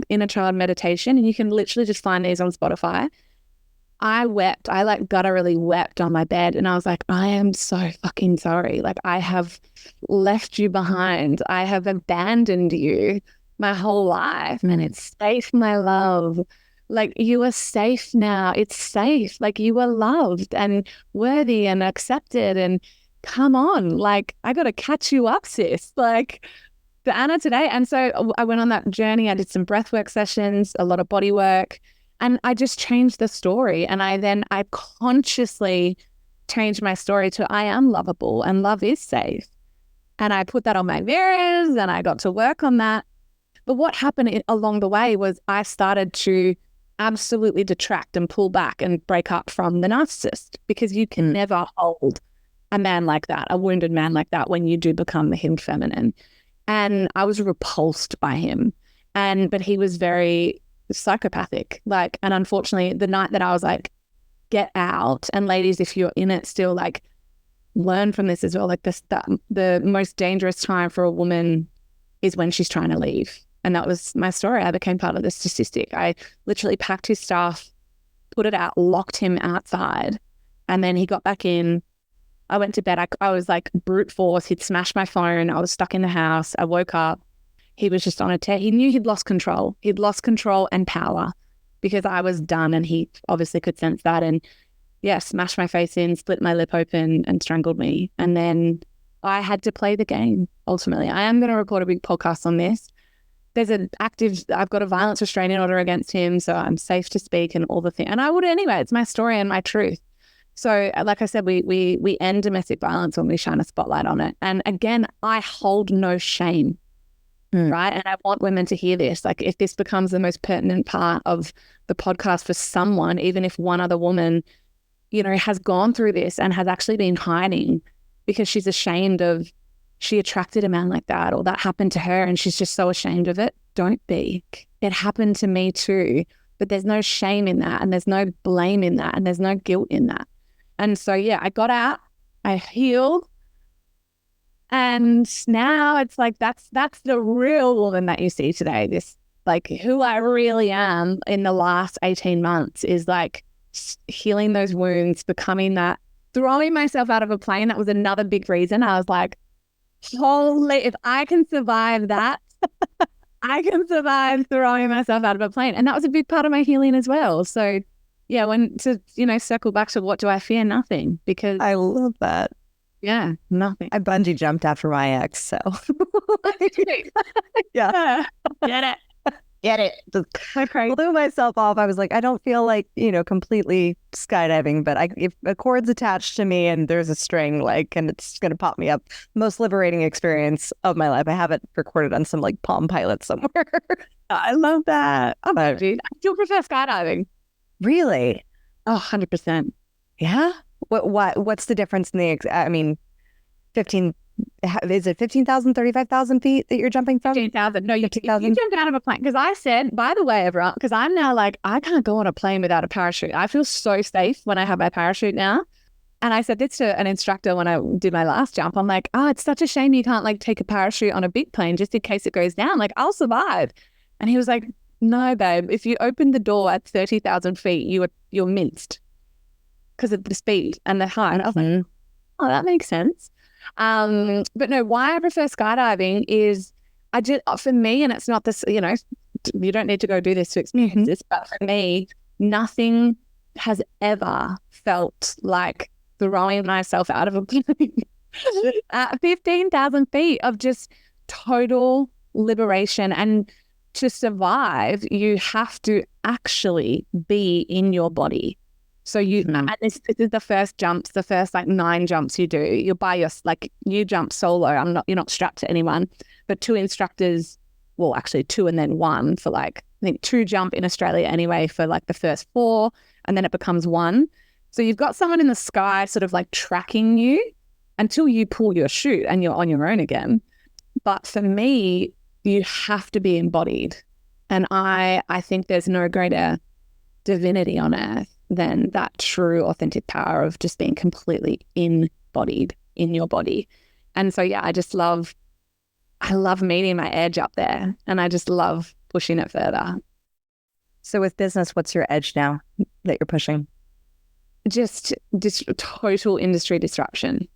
inner child meditation, and you can literally just find these on Spotify, I wept. I gutturally wept on my bed. And I was like, I am so fucking sorry. I have left you behind. I have abandoned you my whole life. And it's safe, my love. You are safe now. It's safe. You are loved and worthy and accepted. And come on, I got to catch you up, sis. The Anna today. And so I went on that journey. I did some breathwork sessions, a lot of body work. And I just changed the story. And I consciously changed my story to I am lovable and love is safe. And I put that on my mirrors and I got to work on that. But what happened along the way was I started to absolutely detract and pull back and break up from the narcissist, because you can never hold a man like that, a wounded man like that, when you do become the hidden feminine. And I was repulsed by him. But he was very psychopathic. And unfortunately, the night that I was like, get out, and ladies, if you're in it still, like, learn from this as well. Like the most dangerous time for a woman is when she's trying to leave. And that was my story. I became part of the statistic. I literally packed his stuff, put it out, locked him outside. And then he got back in. I went to bed. I was like brute force. He'd smashed my phone. I was stuck in the house. I woke up. He was just on a tear. He knew he'd lost control. He'd lost control and power, because I was done, and he obviously could sense that. And yeah, smashed my face in, split my lip open and strangled me. And then I had to play the game, ultimately. I am going to record a big podcast on this. I've got a violence restraining order against him, so I'm safe to speak and all the things. And I would anyway. It's my story and my truth. So like I said, we end domestic violence when we shine a spotlight on it. And again, I hold no shame, right? And I want women to hear this. Like, if this becomes the most pertinent part of the podcast for someone, even if one other woman, has gone through this and has actually been hiding because she's ashamed of, she attracted a man like that, or that happened to her and she's just so ashamed of it. Don't be. It happened to me too, but there's no shame in that, and there's no blame in that, and there's no guilt in that. And so, yeah, I got out, I healed, and now it's like, that's the real woman that you see today. This, like, who I really am in the last 18 months is like healing those wounds, becoming that, throwing myself out of a plane. That was another big reason. I was like, holy, if I can survive that, I can survive throwing myself out of a plane. And that was a big part of my healing as well. So yeah, circle back to what do I fear? Nothing. Because I love that. Yeah, nothing. I bungee jumped after my ex, so yeah. Get it. Just blew myself off. I was like, I don't feel like, completely skydiving, but if a cord's attached to me and there's a string, and it's going to pop me up. Most liberating experience of my life. I have it recorded on some Palm Pilot somewhere. I love that. I still prefer skydiving. Really? Oh, 100%. Yeah? What's the difference in 15, is it 15,000, 35,000 feet that you're jumping from? 15,000. No, you jumped out of a plane. Because I said, by the way, everyone, because I'm now like, I can't go on a plane without a parachute. I feel so safe when I have my parachute now. And I said this to an instructor when I did my last jump. I'm like, oh, it's such a shame you can't take a parachute on a big plane just in case it goes down. Like, I'll survive. And he was like, no, babe, if you open the door at 30,000 feet, you're minced because of the speed and the height. I was like, oh, that makes sense. But no, why I prefer skydiving is for me, and it's not this, you don't need to go do this to experience this, but for me, nothing has ever felt like throwing myself out of a plane at 15,000 feet of just total liberation. And to survive, you have to actually be in your body. So and this is the first jumps, the first 9 jumps you do. You're by you jump solo. You're not strapped to anyone, but 2 instructors, well, actually 2 and then 1 for I think 2 jump in Australia anyway for the first 4, and then it becomes 1. So you've got someone in the sky sort of tracking you until you pull your chute and you're on your own again. But for me, you have to be embodied. And I think there's no greater divinity on earth than that true authentic power of just being completely embodied in your body. And so, yeah, I love meeting my edge up there, and I just love pushing it further. So with business, what's your edge now that you're pushing? Just total industry disruption.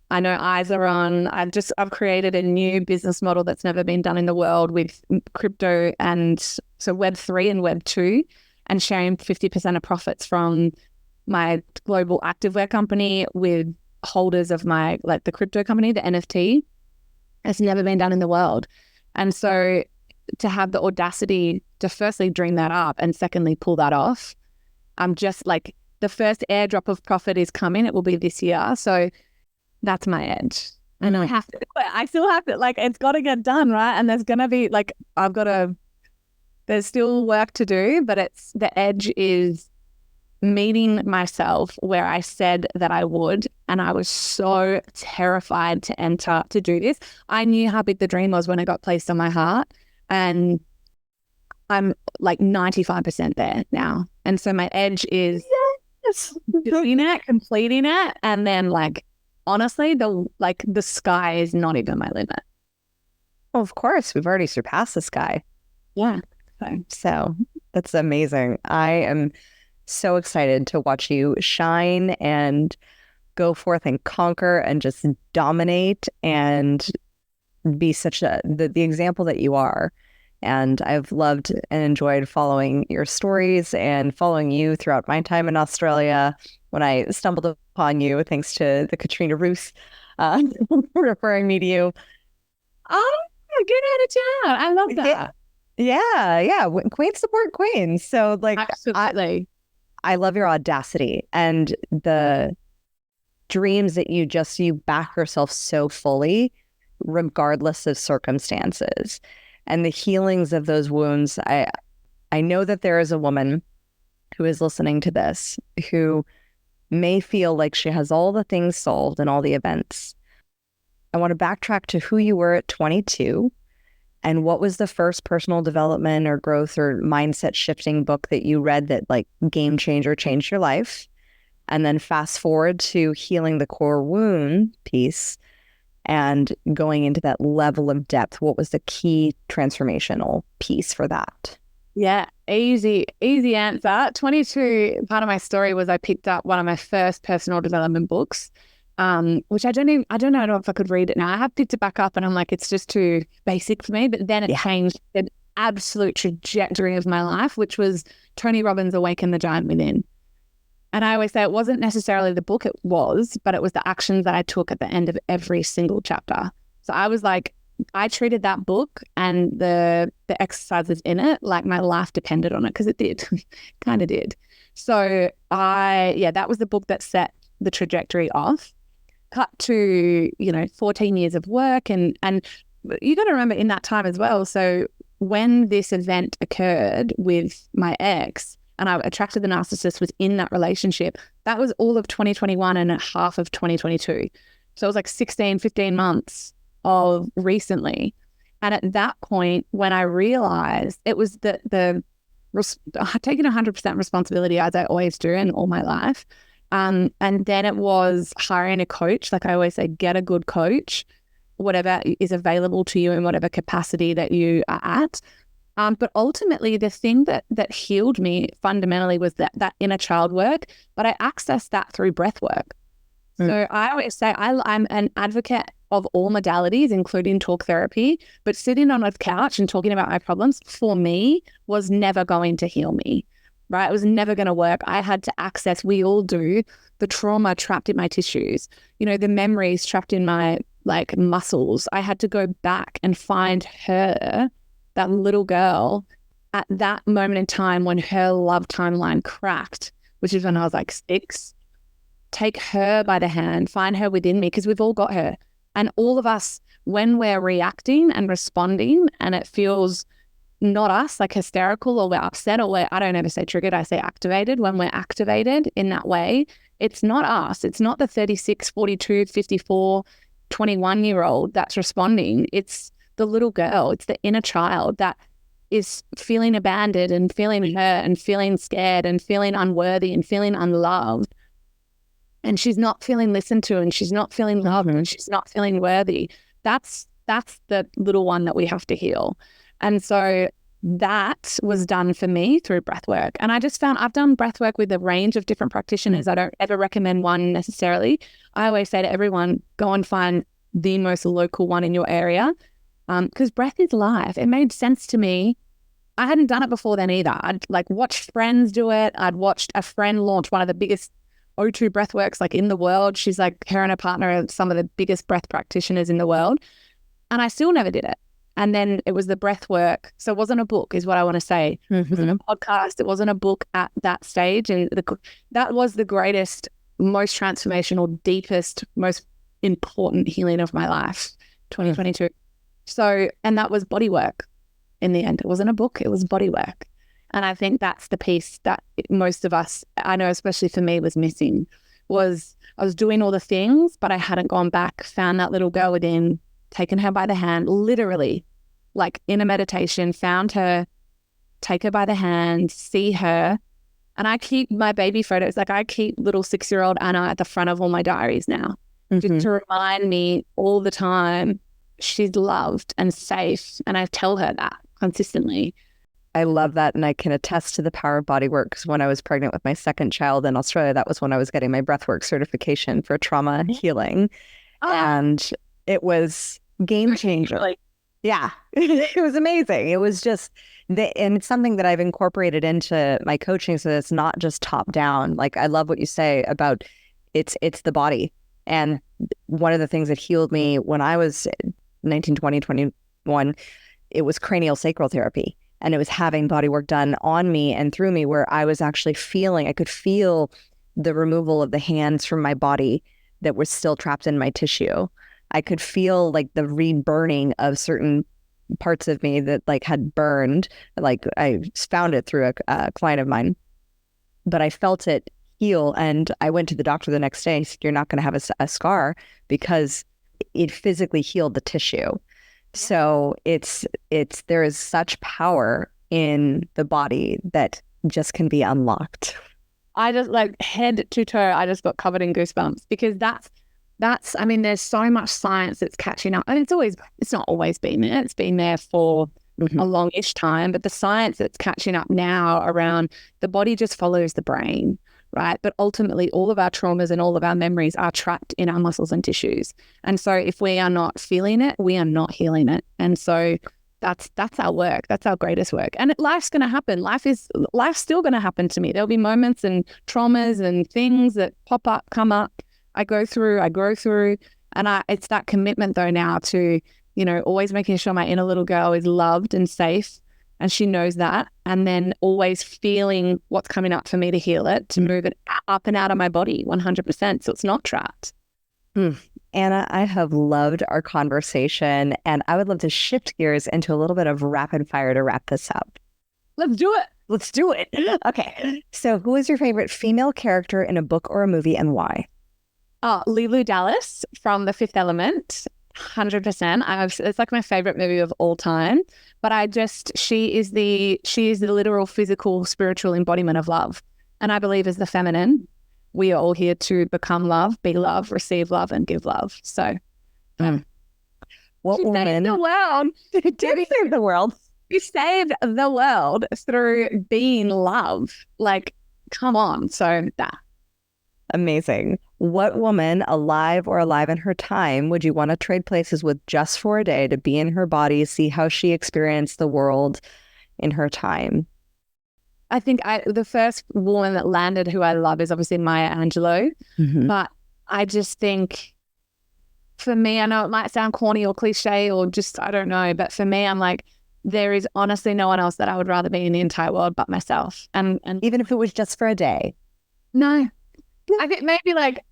I know eyes are on. I've created a new business model that's never been done in the world with crypto, and so Web3 and Web2, and sharing 50% of profits from my global activewear company with holders of my the crypto company, the NFT. It's never been done in the world. And so to have the audacity to firstly dream that up and secondly pull that off. I'm just like, the first airdrop of profit is coming. It will be this year. So that's my edge. And I have to do it. I still have to, like, it's got to get done, right? And there's going to be like, there's still work to do, but the edge is meeting myself where I said that I would. And I was so terrified to do this. I knew how big the dream was when it got placed on my heart. And I'm like 95% there now. And so my edge is doing it, completing it. And then like, honestly, the sky is not even my limit. Well, of course, we've already surpassed the sky. Yeah. So that's amazing. I am so excited to watch you shine and go forth and conquer and just dominate and be such the example that you are. And I've loved and enjoyed following your stories and following you throughout my time in Australia when I stumbled upon you, thanks to the Katrina Roos referring me to you. Oh, get out of town. I love that. Yeah. Queens support queens. So like, absolutely. I love your audacity and the dreams that you back yourself so fully, regardless of circumstances. And the healings of those wounds. I know that there is a woman who is listening to this who may feel like she has all the things solved and all the events. I want to backtrack to who you were at 22 and what was the first personal development or growth or mindset shifting book that you read that like game changer changed your life. And then fast forward to healing the core wound piece and going into that level of depth. What was the key transformational piece for that? Yeah, easy answer. 22, part of my story was I picked up one of my first personal development books, which I don't know if I could read it now. I have picked it back up and I'm like, it's just too basic for me. But then it changed the absolute trajectory of my life, which was Tony Robbins' Awaken the Giant Within. And I always say it wasn't necessarily the book, but it was the actions that I took at the end of every single chapter. So I was like, I treated that book and the exercises in it like my life depended on it, because it did, kind of did. So that was the book that set the trajectory off. Cut to, 14 years of work and you got to remember in that time as well. So when this event occurred with my ex and I attracted the narcissist, was in that relationship, that was all of 2021 and half of 2022. So it was like 16, 15 months of recently. And at that point, when I realized it was taking 100% responsibility, as I always do in all my life. And then it was hiring a coach. Like I always say, get a good coach, whatever is available to you in whatever capacity that you are at. But ultimately, the thing that healed me fundamentally was that inner child work, but I accessed that through breath work. So I always say I'm an advocate of all modalities, including talk therapy, but sitting on a couch and talking about my problems for me was never going to heal me, right? It was never going to work. I had to access, we all do, the trauma trapped in my tissues, the memories trapped in my like muscles. I had to go back and find her, that little girl, at that moment in time when her love timeline cracked, which is when I was like 6. Take her by the hand, find her within me, because we've all got her. And all of us, when we're reacting and responding and it feels not us, like hysterical or we're upset or I don't ever say triggered, I say activated. When we're activated in that way, it's not us. It's not the 36, 42, 54, 21-year-old that's responding. It's the little girl. It's the inner child that is feeling abandoned and feeling hurt and feeling scared and feeling unworthy and feeling unloved. And she's not feeling listened to and she's not feeling loved and she's not feeling worthy. That's the little one that we have to heal. And so that was done for me through breath work. And I just found I've done breath work with a range of different practitioners. I don't ever recommend one necessarily. I always say to everyone, go and find the most local one in your area, because breath is life. It made sense to me. I hadn't done it before then either. I'd like watched friends do it. I'd watched a friend launch one of the biggest O2 breathworks like in the world. She's like, her and her partner are some of the biggest breath practitioners in the world. And I still never did it. And then it was the breath work. So it wasn't a book, is what I want to say. It wasn't a podcast. It wasn't a book at that stage. And that was the greatest, most transformational, deepest, most important healing of my life, 2022. So, and that was bodywork in the end. It wasn't a book. It was bodywork. And I think that's the piece that most of us, I know especially for me, was missing, was I was doing all the things, but I hadn't gone back, found that little girl within, taken her by the hand, literally, like in a meditation, found her, take her by the hand, see her. And I keep my baby photos, like I keep little 6-year-old Anna at the front of all my diaries now, just to remind me all the time she's loved and safe. And I tell her that consistently. I love that. And I can attest to the power of bodywork, because when I was pregnant with my second child in Australia, that was when I was getting my breathwork certification for trauma healing. And it was game changer. Yeah, it was amazing. It was just, and it's something that I've incorporated into my coaching, so that it's not just top down. Like, I love what you say about it's the body. And one of the things that healed me when I was 19, 20, 21, it was cranial sacral therapy. And it was having body work done on me and through me, where I was actually I could feel the removal of the hands from my body that was still trapped in my tissue. I could feel like the reburning of certain parts of me that like had burned. Like, I found it through a client of mine, but I felt it heal. And I went to the doctor the next day and he said, "You're not going to have a scar because it physically healed the tissue." So there is such power in the body that just can be unlocked. I just, like, head to toe, I just got covered in goosebumps, because that's, I mean, there's so much science that's catching up, and it's not always been there. It's been there for a longish time, but the science that's catching up now around the body just follows the brain, right? But ultimately, all of our traumas and all of our memories are trapped in our muscles and tissues. And so if we are not feeling it, we are not healing it. And so that's our work. That's our greatest work. And life's going to happen. Life's still going to happen to me. There'll be moments and traumas and things that pop up, come up. I go through, I grow through. And it's that commitment though now to, always making sure my inner little girl is loved and safe. And she knows that. And then always feeling what's coming up for me to heal it, to move it up and out of my body 100%. So it's not trapped. Anna, I have loved our conversation, and I would love to shift gears into a little bit of rapid fire to wrap this up. Let's do it. Let's do it. Okay. So who is your favorite female character in a book or a movie, and why? Lulu Dallas from The Fifth Element. 100%. It's like my favorite movie of all time. But she is the literal, physical, spiritual embodiment of love. And I believe as the feminine, we are all here to become love, be love, receive love, and give love. So, what woman? Saved the world. Did save the world. You saved the world through being love. Like, come on. So that. Amazing. What woman, alive or alive in her time, would you want to trade places with just for a day to be in her body, see how she experienced the world in her time? I think the first woman that landed who I love is obviously Maya Angelou. But I just think, for me, I know it might sound corny or cliche or just, I don't know, but for me, I'm like, there is honestly no one else that I would rather be in the entire world but myself. And even if it was just for a day? No. I think maybe like,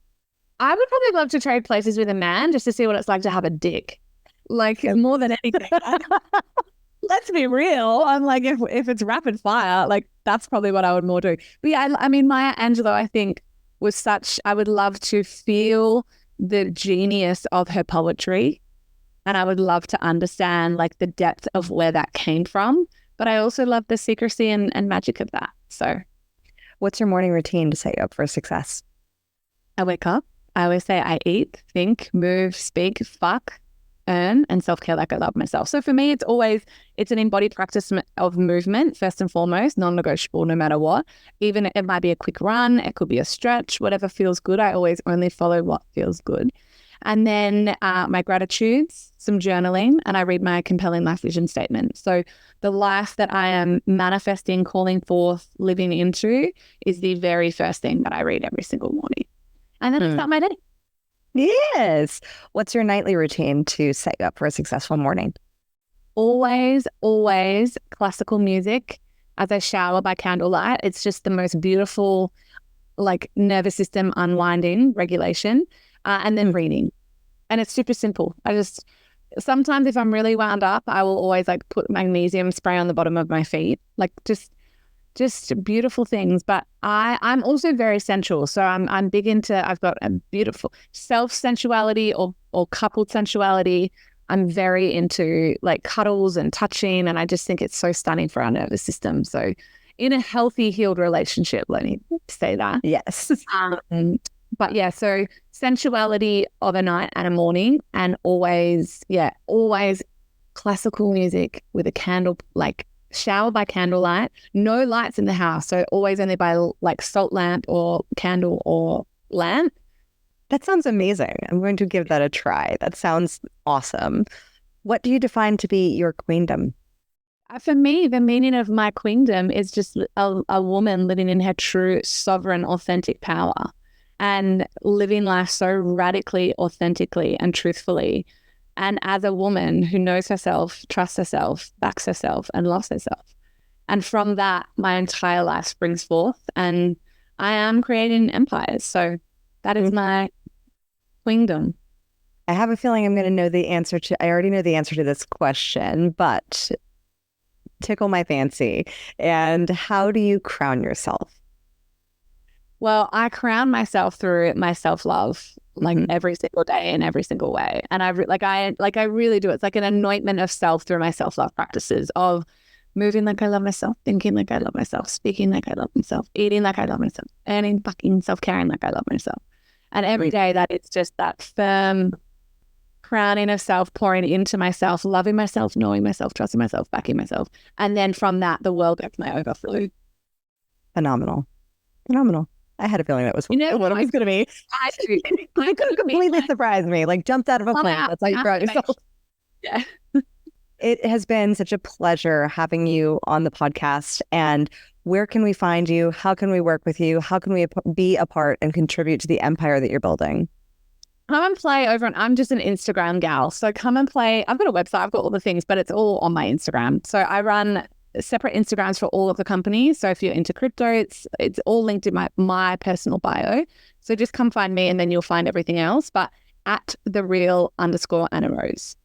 I would probably love to trade places with a man just to see what it's like to have a dick. Like, more than anything. Let's be real. I'm like, if it's rapid fire, like, that's probably what I would more do. But yeah, I mean, Maya Angelou, I think, was I would love to feel the genius of her poetry. And I would love to understand like the depth of where that came from. But I also love the secrecy and magic of that. So what's your morning routine to set you up for success? I wake up. I always say I eat, think, move, speak, fuck, earn, and self-care like I love myself. So for me, it's an embodied practice of movement, first and foremost, non-negotiable no matter what. Even it might be a quick run, it could be a stretch, whatever feels good. I always only follow what feels good. And then my gratitudes, some journaling, and I read my compelling life vision statement. So the life that I am manifesting, calling forth, living into is the very first thing that I read every single morning. And then I start my day. Yes. What's your nightly routine to set you up for a successful morning? always, always classical music as I shower by candlelight. It's just the most beautiful, like, nervous system unwinding regulation, and then reading. And it's super simple. Sometimes if I'm really wound up, I will always like put magnesium spray on the bottom of my feet, like just beautiful things. But I'm also very sensual. So I'm big into, I've got a beautiful self-sensuality or coupled sensuality. I'm very into like cuddles and touching, and I just think it's so stunning for our nervous system. So in a healthy, healed relationship, let me say that. Yes. But yeah, so sensuality of a night and a morning, and always classical music with a candle, like shower by candlelight, no lights in the house. So always only by like salt lamp or candle or lamp. That sounds amazing. I'm going to give that a try. That sounds awesome. What do you define to be your queendom? For me, the meaning of my queendom is just a woman living in her true, sovereign, authentic power and living life so radically, authentically, and truthfully. And as a woman who knows herself, trusts herself, backs herself, and loves herself. And from that, my entire life springs forth, and I am creating empires. So that is my queendom. I have a feeling I'm going to know the answer to, I already know the answer to this question, but tickle my fancy. And how do you crown yourself? Well, I crown myself through my self-love, like every single day in every single way. And I really do. It's like an anointment of self through my self-love practices of moving like I love myself, thinking like I love myself, speaking like I love myself, eating like I love myself, earning fucking self-caring like I love myself. And every day that it's just that firm crowning of self, pouring into myself, loving myself, knowing myself, trusting myself, backing myself. And then from that, the world gets my overflow. Phenomenal. I had a feeling that was what it was going to be. I could completely surprise me, like jumped out of a plane. That's how you crown yourself. Yeah. It has been such a pleasure having you on the podcast. And where can we find you? How can we work with you? How can we be a part and contribute to the empire that you're building? Come and play over on, I'm just an Instagram gal. So come and play. I've got a website, I've got all the things, but it's all on my Instagram. So I run separate Instagrams for all of the companies. So if you're into crypto, it's all linked in my personal bio. So just come find me and then you'll find everything else. But at @thereal_Anna Rose.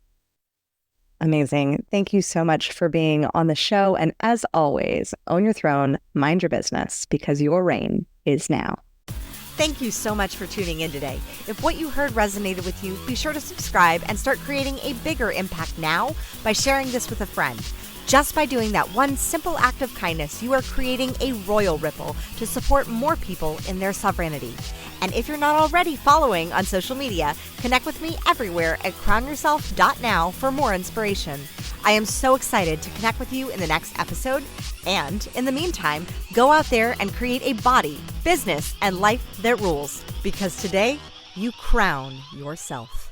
Amazing. Thank you so much for being on the show. And as always, own your throne, mind your business, because your reign is now. Thank you so much for tuning in today. If what you heard resonated with you, be sure to subscribe and start creating a bigger impact now by sharing this with a friend. Just by doing that one simple act of kindness, you are creating a royal ripple to support more people in their sovereignty. And if you're not already following on social media, connect with me everywhere at crownyourself.now for more inspiration. I am so excited to connect with you in the next episode. And in the meantime, go out there and create a body, business, and life that rules. Because today, you crown yourself.